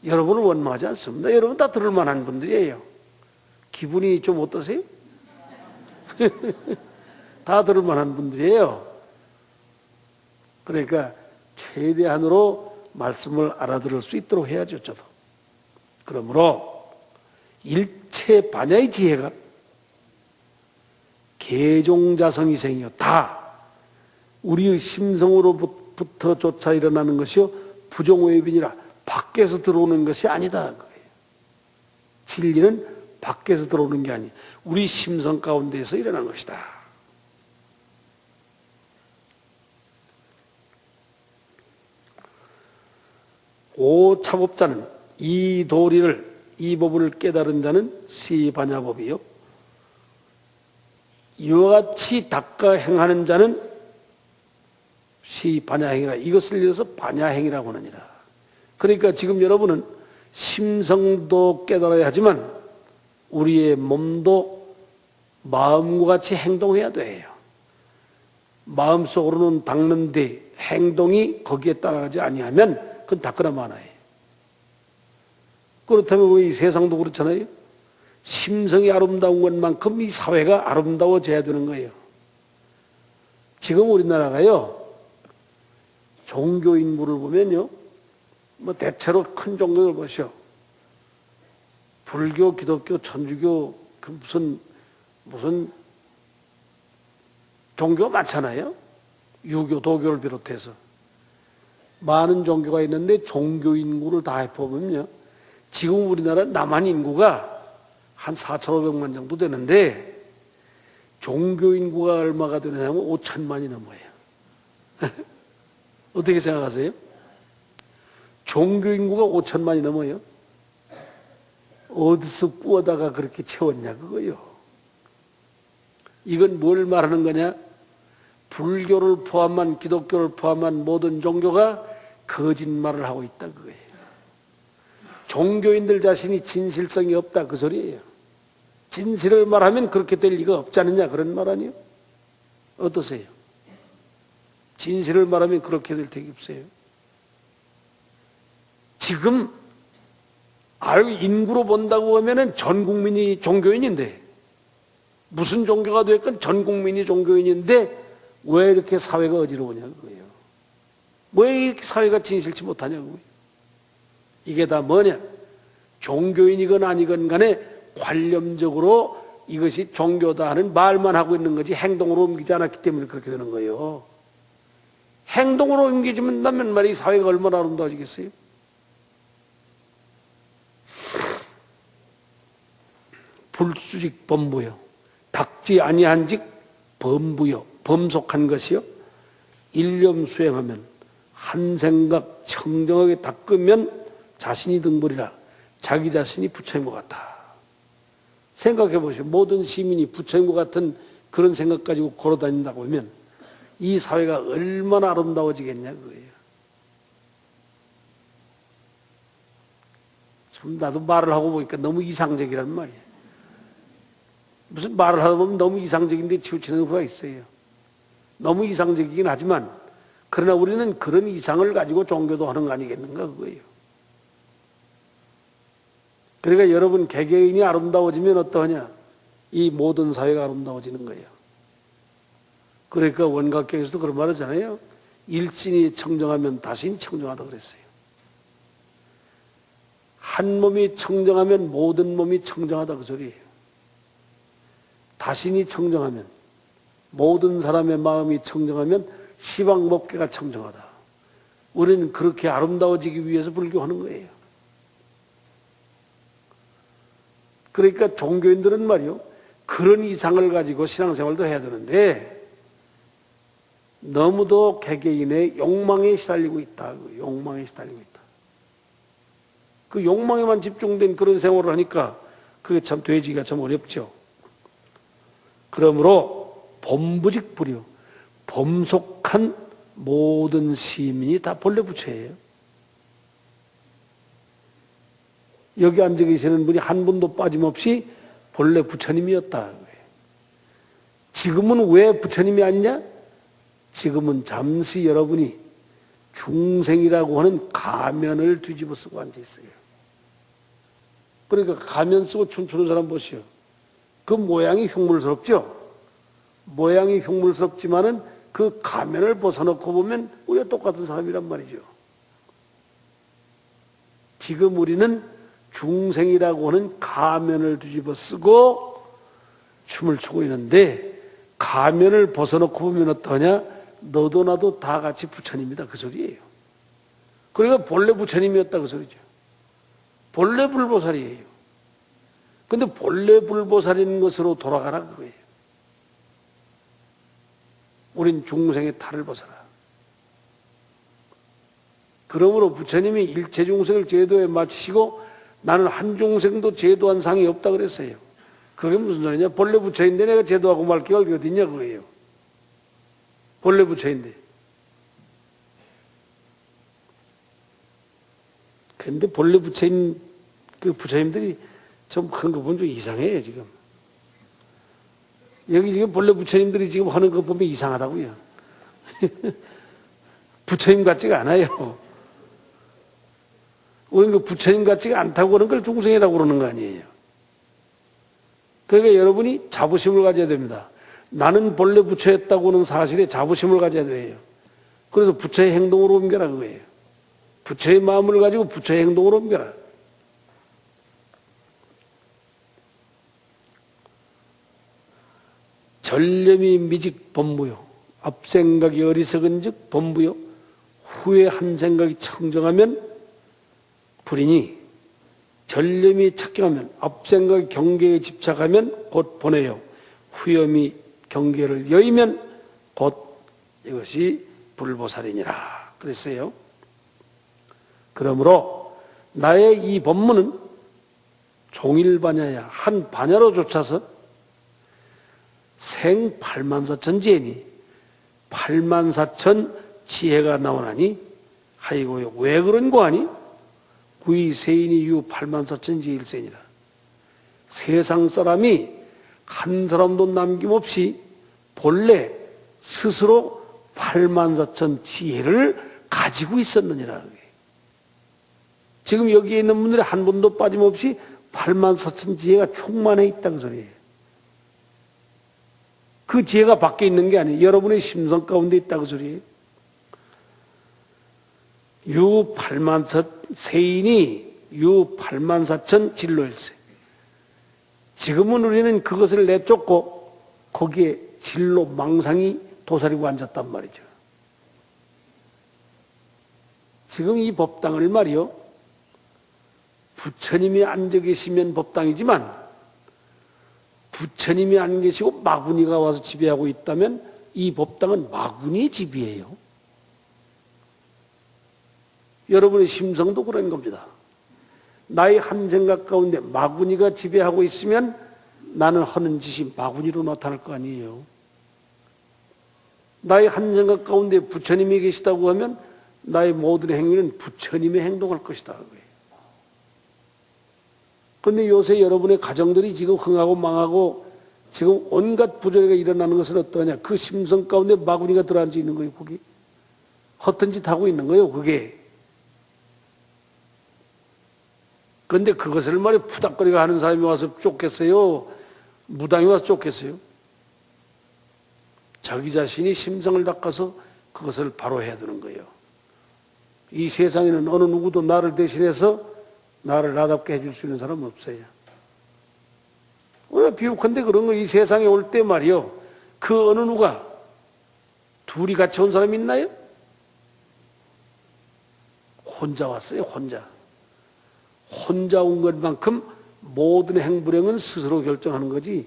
여러분은 원망하지 않습니다. 여러분 다 들을 만한 분들이에요. 기분이 좀 어떠세요? 다 들을 만한 분들이에요. 그러니까 최대한으로 말씀을 알아들을 수 있도록 해야죠, 저도. 그러므로 일체 반야의 지혜가 개종자성이생이요. 다 우리의 심성으로부터 일어나는 것이요. 부정오해빈이라 밖에서 들어오는 것이 아니다. 진리는 밖에서 들어오는 게 아니에요. 우리 심성 가운데에서 일어난 것이다. 오차법자는 이 도리를 이 법을 깨달은 자는 시반야법이요. 이와 같이 닦아 행하는 자는 시반야행이라. 이것을 이어서 반야행이라고 하느니라. 그러니까 지금 여러분은 심성도 깨달아야 하지만 우리의 몸도 마음과 같이 행동해야 돼요. 마음속으로는 닦는데 행동이 거기에 따라가지 아니하면 그건 닦거나 마나요. 그렇다면 왜 이 세상도 그렇잖아요. 심성이 아름다운 것만큼 이 사회가 아름다워져야 되는 거예요. 지금 우리나라가요, 종교 인물을 보면요, 뭐 대체로 큰 종교를 보시오. 불교, 기독교, 천주교, 그 무슨 종교가 많잖아요. 유교, 도교를 비롯해서. 많은 종교가 있는데 종교 인구를 다 해보면요. 지금 우리나라 남한 인구가 한 4,500만 정도 되는데 종교 인구가 얼마가 되느냐면 5천만이 넘어요. 어떻게 생각하세요? 종교 인구가 5천만이 넘어요. 어디서 구워다가 그렇게 채웠냐 그거요. 이건 뭘 말하는 거냐? 불교를 포함한 기독교를 포함한 모든 종교가 거짓말을 하고 있다 그거예요. 종교인들 자신이 진실성이 없다 그 소리예요. 진실을 말하면 그렇게 될 리가 없지 않느냐 그런 말 아니에요? 어떠세요? 진실을 말하면 그렇게 될 택이 없어요. 지금 인구로 본다고 하면은 전 국민이 종교인인데 무슨 종교가 됐건 전 국민이 종교인인데 왜 이렇게 사회가 어지러우냐 그거예요. 왜 이렇게 사회가 진실치 못하냐고요. 이게 다 뭐냐? 종교인이건 아니건 간에 관념적으로 이것이 종교다 하는 말만 하고 있는 거지 행동으로 옮기지 않았기 때문에 그렇게 되는 거예요. 행동으로 옮기지면 말이 사회가 얼마나 아름다워지겠어요? 불수직 범부요. 닦지 아니한직 범부요. 범속한 것이요. 일념 수행하면 한 생각 청정하게 닦으면 자신이 등불이라. 자기 자신이 부처님과 같다. 생각해 보시오. 모든 시민이 부처님과 같은 그런 생각 가지고 걸어다닌다고 하면 이 사회가 얼마나 아름다워지겠냐 그거예요. 참 나도 말을 하고 보니까 너무 이상적이란 말이에요. 무슨 말을 하다 보면 너무 이상적인데 치우치는 경우가 있어요. 너무 이상적이긴 하지만 그러나 우리는 그런 이상을 가지고 종교도 하는 거 아니겠는가 그거예요. 그러니까 여러분 개개인이 아름다워지면 어떠하냐? 이 모든 사회가 아름다워지는 거예요. 그러니까 원각경에서도 그런 말 하잖아요. 일진이 청정하면 다신이 청정하다고 그랬어요. 한 몸이 청정하면 모든 몸이 청정하다 그 소리예요. 다신이 청정하면 모든 사람의 마음이 청정하면 시방법계가 청정하다. 우리는 그렇게 아름다워지기 위해서 불교하는 거예요. 그러니까 종교인들은 말이요. 그런 이상을 가지고 신앙생활도 해야 되는데 너무도 개개인의 욕망에 시달리고 있다. 욕망에 시달리고 있다. 그 욕망에만 집중된 그런 생활을 하니까 그게 참 되지기가 참 어렵죠. 그러므로 범부직불이요. 범속한 모든 시민이 다 본래 부처예요. 여기 앉아 계시는 분이 한 분도 빠짐없이 본래 부처님이었다. 지금은 왜 부처님이 아니냐? 지금은 잠시 여러분이 중생이라고 하는 가면을 뒤집어 쓰고 앉아 있어요. 그러니까 가면 쓰고 춤추는 사람 보시오. 그 모양이 흉물스럽죠? 모양이 흉물스럽지만은 그 가면을 벗어놓고 보면 우리가 똑같은 사람이란 말이죠. 지금 우리는 중생이라고 하는 가면을 뒤집어 쓰고 춤을 추고 있는데, 가면을 벗어놓고 보면 어떠냐? 너도 나도 다 같이 부처님이다, 그 소리예요. 그러니까 본래 부처님이었다, 그 소리죠. 본래 불보살이에요. 근데 본래 불보살인 것으로 돌아가라, 그거예요. 우린 중생의 탈을 벗어라. 그러므로 부처님이 일체 중생을 제도에 맞추시고 나는 한 중생도 제도한 상이 없다 그랬어요. 그게 무슨 소리냐? 본래 부처인데 내가 제도하고 말 기가 어딨냐, 그거예요. 본래 부처인데. 그런데 본래 부처인 그 부처님들이 좀 큰 거 보면 좀 이상해요, 지금. 여기 지금 본래 부처님들이 지금 하는 거 보면 이상하다고요. 부처님 같지가 않아요. 우리는 그 부처님 같지가 않다고 그런 걸 중생이라고 그러는 거 아니에요. 그러니까 여러분이 자부심을 가져야 됩니다. 나는 본래 부처였다고 하는 사실에 자부심을 가져야 돼요. 그래서 부처의 행동으로 옮겨라, 그거예요. 부처의 마음을 가지고 부처의 행동으로 옮겨라. 전념이 미직 범무요. 앞생각이 어리석은 즉 범무요. 후에 한 생각이 청정하면 불이니, 전념이 착경하면, 앞생각이 경계에 집착하면 곧 보내요. 후염이 경계를 여의면 곧 이것이 불보살이니라 그랬어요. 그러므로 나의 이 법문은 종일반야야, 한 반야로 쫓아서 생 8만4천 지혜니 8만4천 지혜가 나오나니, 아이고요, 왜 그런 거 아니? 구이 세인이 유 8만4천 지혜일세니라. 세상 사람이 한 사람도 남김없이 본래 스스로 8만4천 지혜를 가지고 있었느니라. 지금 여기에 있는 분들이 한 분도 빠짐없이 8만4천 지혜가 충만해 있다는 소리예요. 그 지혜가 밖에 있는 게 아니에요. 여러분의 심성 가운데 있다는 소리예요. 유 8만4 세인이 유 8만4천 진로일세. 지금은 우리는 그것을 내쫓고 거기에 진로 망상이 도사리고 앉았단 말이죠. 지금 이 법당을 말이요, 부처님이 앉아 계시면 법당이지만 부처님이 안 계시고 마구니가 와서 지배하고 있다면 이 법당은 마구니의 집이에요. 여러분의 심성도 그런 겁니다. 나의 한 생각 가운데 마구니가 지배하고 있으면 나는 하는 짓이 마구니로 나타날 거 아니에요. 나의 한 생각 가운데 부처님이 계시다고 하면 나의 모든 행위는 부처님의 행동할 것이다. 그런데 요새 여러분의 가정들이 지금 흥하고 망하고 지금 온갖 부조리가 일어나는 것은 어떠냐? 그 심성 가운데 마구니가 들어앉아 있는 거예요, 거기. 허튼 짓 하고 있는 거예요, 그게. 그런데 그것을 말이야 푸닥거리가 하는 사람이 와서 쫓겠어요? 무당이 와서 쫓겠어요? 자기 자신이 심성을 닦아서 그것을 바로 해야 되는 거예요. 이 세상에는 어느 누구도 나를 대신해서 나를 나답게 해줄 수 있는 사람은 없어요. 왜 비옥한데 그런 거, 이 세상에 올 때 말이요, 그 어느 누가 둘이 같이 온 사람이 있나요? 혼자 왔어요, 혼자. 혼자 온 것만큼 모든 행불행은 스스로 결정하는 거지,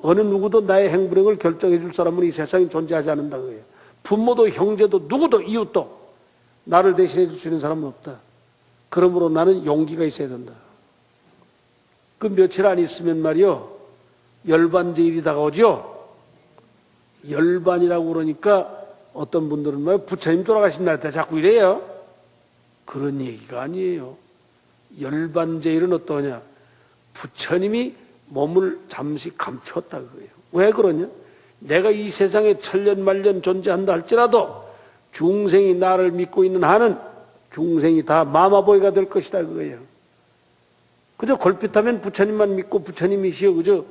어느 누구도 나의 행불행을 결정해 줄 사람은 이 세상에 존재하지 않는다 그래요. 부모도 형제도 누구도 이웃도 나를 대신해 줄 수 있는 사람은 없다. 그러므로 나는 용기가 있어야 된다. 그 며칠 안 있으면 말이요, 열반제일이 다가오죠. 열반이라고 그러니까 어떤 분들은 뭐 부처님 돌아가신 날 때 자꾸 이래요. 그런 얘기가 아니에요. 열반제일은 어떠냐? 부처님이 몸을 잠시 감추었다 그거예요. 왜 그러냐? 내가 이 세상에 천년만년 존재한다 할지라도 중생이 나를 믿고 있는 한은 중생이 다 마마보이가 될 것이다 그거예요. 그저 걸핏하면 부처님만 믿고 부처님이시여 그저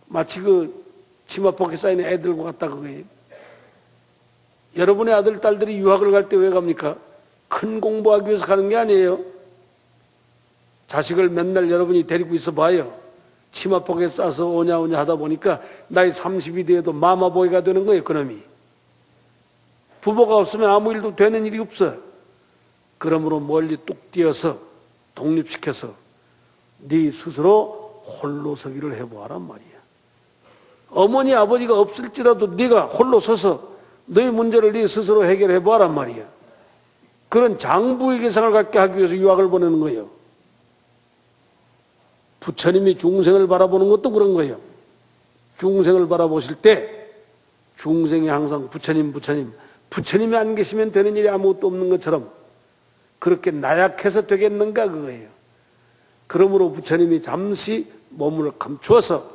마치 그 치마폭에 쌓인 애들과 같다 그거예요. 여러분의 아들 딸들이 유학을 갈 때 왜 갑니까? 큰 공부하기 위해서 가는 게 아니에요. 자식을 맨날 여러분이 데리고 있어 봐요. 치마폭에 싸서 오냐 하다 보니까 나이 30이 돼도 마마보이가 되는 거예요. 그놈이. 부모가 없으면 아무 일도 되는 일이 없어. 그러므로 멀리 뚝 뛰어서 독립시켜서 네 스스로 홀로 서기를 해보아란 말이야. 어머니 아버지가 없을지라도 네가 홀로 서서 너의 문제를 네 스스로 해결해 보아란 말이야. 그런 장부의 개성을 갖게 하기 위해서 유학을 보내는 거예요. 부처님이 중생을 바라보는 것도 그런 거예요. 중생을 바라보실 때 중생이 항상 부처님이 안 계시면 되는 일이 아무것도 없는 것처럼 그렇게 나약해서 되겠는가 그거예요. 그러므로 부처님이 잠시 몸을 감추어서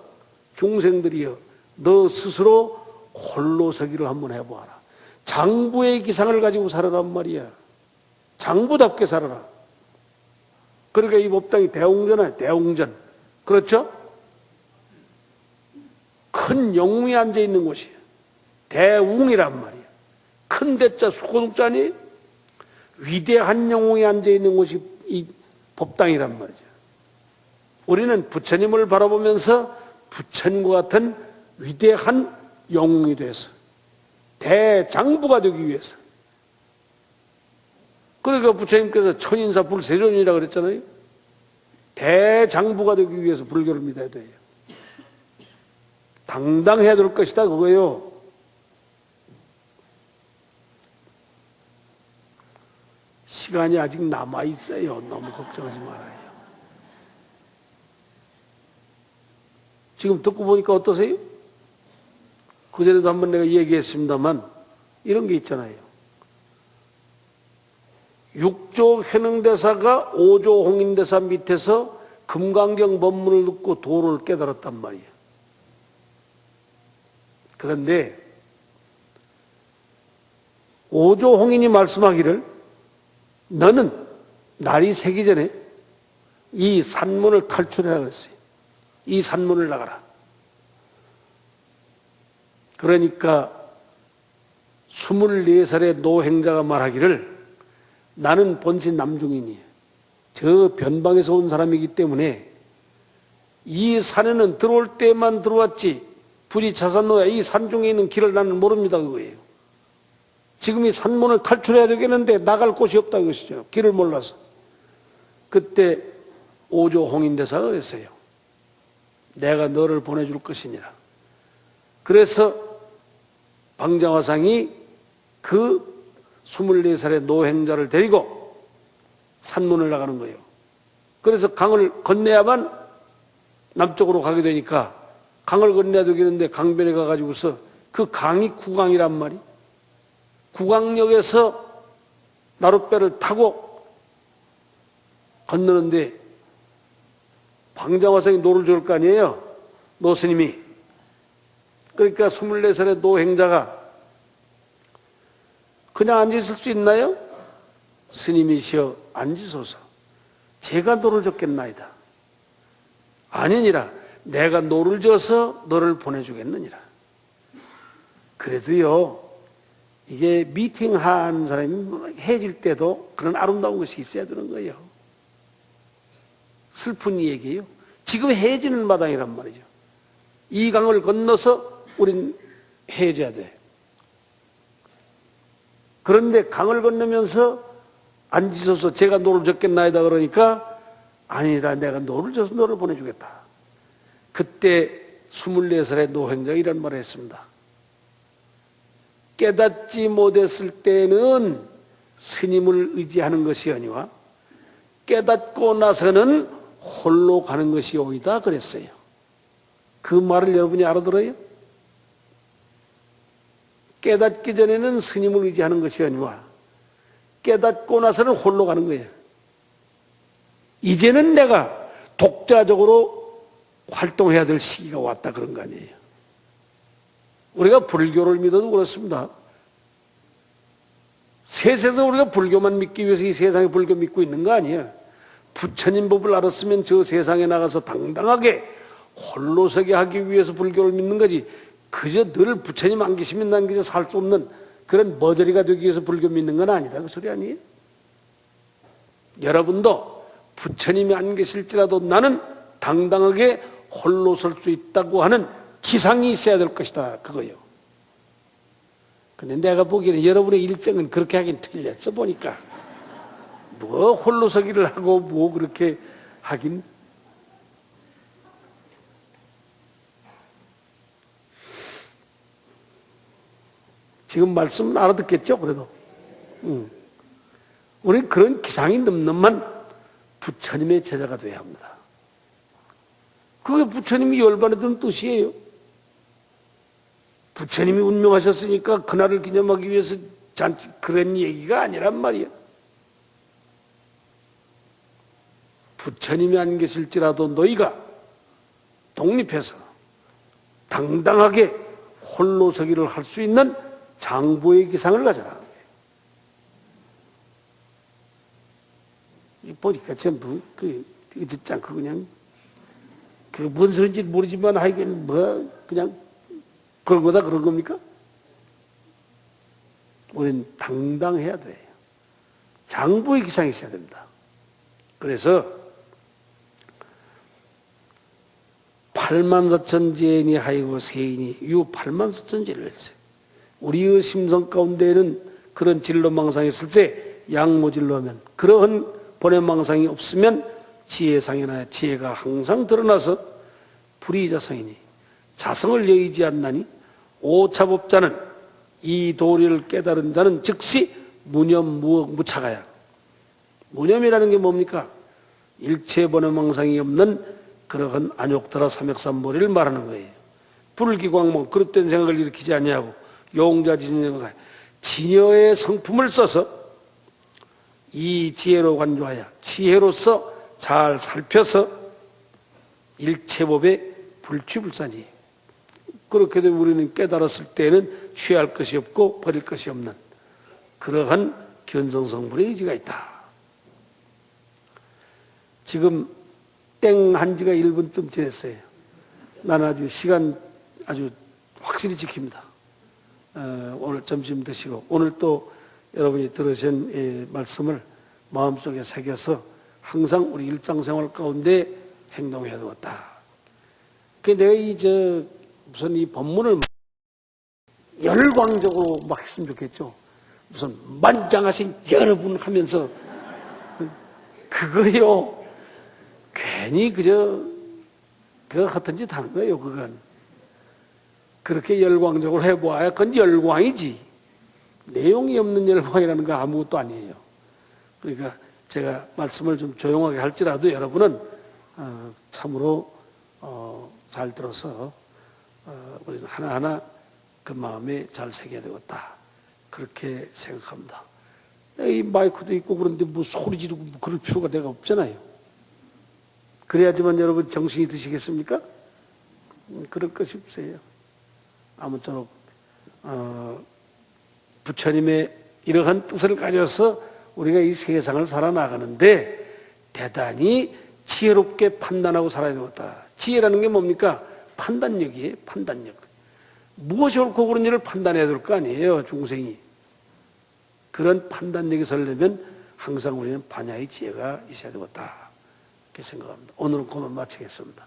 중생들이여 너 스스로 홀로 서기를 한번 해보아라. 장부의 기상을 가지고 살아란 말이야. 장부답게 살아라. 그러니까 이 법당이 대웅전이야. 대웅전. 그렇죠? 큰 영웅이 앉아있는 곳이야. 대웅이란 말이야. 큰 대자 수고독자니 위대한 영웅이 앉아있는 곳이 이 법당이란 말이죠. 우리는 부처님을 바라보면서 부처님과 같은 위대한 영웅이 돼서 대장부가 되기 위해서. 그러니까 부처님께서 천인사 불세존이라고 그랬잖아요. 대장부가 되기 위해서 불교를 믿어야 돼요. 당당해야 될 것이다 그거예요. 시간이 아직 남아있어요. 너무 걱정하지 말아요. 지금 듣고 보니까 어떠세요? 그전에도 한번 내가 얘기했습니다만 이런 게 있잖아요. 6조 현흥대사가 5조 홍인대사 밑에서 금강경 법문을 듣고 도를 깨달았단 말이에요. 그런데 5조 홍인이 말씀하기를 너는 날이 새기 전에 이 산문을 탈출해라 그랬어요. 이 산문을 나가라. 그러니까 24살의 노행자가 말하기를 나는 본신 남중인이에요. 저 변방에서 온 사람이기 때문에 이 산에는 들어올 때만 들어왔지 부지차산로야 이 산중에 있는 길을 나는 모릅니다 그거예요. 지금 이 산문을 탈출해야 되겠는데 나갈 곳이 없다 그것이죠. 길을 몰라서. 그때 5조 홍인대사가 그랬어요. 내가 너를 보내줄 것이니라. 그래서 방장화상이 그 24살의 노행자를 데리고 산문을 나가는 거예요. 그래서 강을 건너야만 남쪽으로 가게 되니까 강을 건너야 되겠는데 강변에 가가지고서 그 강이 구강이란 말이. 구강역에서 나룻배를 타고 건너는데 방장화상이 노를 줄 거 아니에요. 노스님이. 그러니까 24살의 노행자가 그냥 앉아있을 수 있나요? 스님이시여 앉으소서. 제가 노를 젓겠나이다. 아니니라. 내가 노를 져서 너를 보내주겠느니라. 그래도요 이게 미팅한 사람이 해질 때도 그런 아름다운 것이 있어야 되는 거예요. 슬픈 얘기예요. 지금 해지는 마당이란 말이죠. 이 강을 건너서 우린 해져야 돼. 그런데 강을 건너면서 앉으셔서 제가 노를 젓겠나이다 그러니까 아니다 내가 노를 져서 너를 보내주겠다. 그때 24살의 노행자가 이런 말을 했습니다. 깨닫지 못했을 때는 스님을 의지하는 것이 아니와 깨닫고 나서는 홀로 가는 것이 오이다 그랬어요. 그 말을 여러분이 알아들어요? 깨닫기 전에는 스님을 의지하는 것이 아니라 깨닫고 나서는 홀로 가는 거예요. 이제는 내가 독자적으로 활동해야 될 시기가 왔다 그런 거 아니에요. 우리가 불교를 믿어도 그렇습니다. 셋에서 우리가 불교만 믿기 위해서 이 세상에 불교 믿고 있는 거 아니에요. 부처님 법을 알았으면 저 세상에 나가서 당당하게 홀로서기 하기 위해서 불교를 믿는 거지, 그저 늘 부처님 안 계시면 난 그저 살 수 없는 그런 머저리가 되기 위해서 불교 믿는 건 아니다 그 소리 아니에요? 여러분도 부처님이 안 계실지라도 나는 당당하게 홀로 설 수 있다고 하는 기상이 있어야 될 것이다 그거요. 근데 내가 보기에는 여러분의 일정은 그렇게 하긴 틀렸어 보니까. 뭐 홀로 서기를 하고 뭐 그렇게 하긴. 지금 말씀 알아듣겠죠 그래도. 우리 그런 기상이 넘넘한 부처님의 제자가 되어야 합니다. 그게 부처님이 열반했던 뜻이에요. 부처님이 운명하셨으니까 그날을 기념하기 위해서 잔치 그런 얘기가 아니란 말이야. 부처님이 안 계실지라도 너희가 독립해서 당당하게 홀로 서기를 할 수 있는 장부의 기상을 가져라. 보니까 전부 듣지 않고 그냥 뭔 소리인지 모르지만 하여간 뭐 그냥 그런 거다 그런 겁니까? 우리는 당당해야 돼요. 장부의 기상이 있어야 됩니다. 그래서 84,000제인이 하이고 세인이 유 84,000제를 했어요. 우리의 심성 가운데에는 그런 진로망상이 있을 때 양모질로 하면, 그러한 번외망상이 없으면 지혜상이나 지혜가 항상 드러나서 불의자성이니 자성을 여의지 않나니 오차법자는 이 도리를 깨달은 자는 즉시 무념 무차가야. 무념이라는 게 뭡니까? 일체 번외망상이 없는 그러한 안욕더라 삼역삼보리를 말하는 거예요. 불기광망 그릇된 생각을 일으키지 아니하고 용자진영사 진여의 성품을 써서 이 지혜로 관조하여 지혜로서 잘 살펴서 일체법에 불취불산이. 그렇게 되면 우리는 깨달았을 때는 취할 것이 없고 버릴 것이 없는 그러한 견성성불의 의지가 있다. 지금 땡 한 지가 1분쯤 지났어요. 나는 아주 시간 아주 확실히 지킵니다. 오늘 점심 드시고 오늘 또 여러분이 들으신 말씀을 마음속에 새겨서 항상 우리 일상생활 가운데 행동해야 되겠다. 내가 무슨 이 법문을 열광적으로 막 했으면 좋겠죠. 무슨 만장하신 여러분 하면서 그거요. 괜히 그거 같은 짓 하는 거예요. 그건 그렇게 열광적으로 해보아야 그건 열광이지. 내용이 없는 열광이라는 거 아무것도 아니에요. 그러니까 제가 말씀을 좀 조용하게 할지라도 여러분은 참으로 잘 들어서 우리는 하나하나 그 마음에 잘 새겨야 되겠다. 그렇게 생각합니다. 이 마이크도 있고 그런데 뭐 소리 지르고 그럴 필요가 내가 없잖아요. 그래야지만 여러분 정신이 드시겠습니까? 그럴 것이 없어요. 아무쪼록 부처님의 이러한 뜻을 가져서 우리가 이 세상을 살아나가는데 대단히 지혜롭게 판단하고 살아야 되겠다. 지혜라는 게 뭡니까? 판단력이에요. 판단력. 무엇이 옳고 그른 일을 판단해야 될 거 아니에요. 중생이. 그런 판단력이 설려면 항상 우리는 반야의 지혜가 있어야 되겠다. 이렇게 생각합니다. 오늘은 그만 마치겠습니다.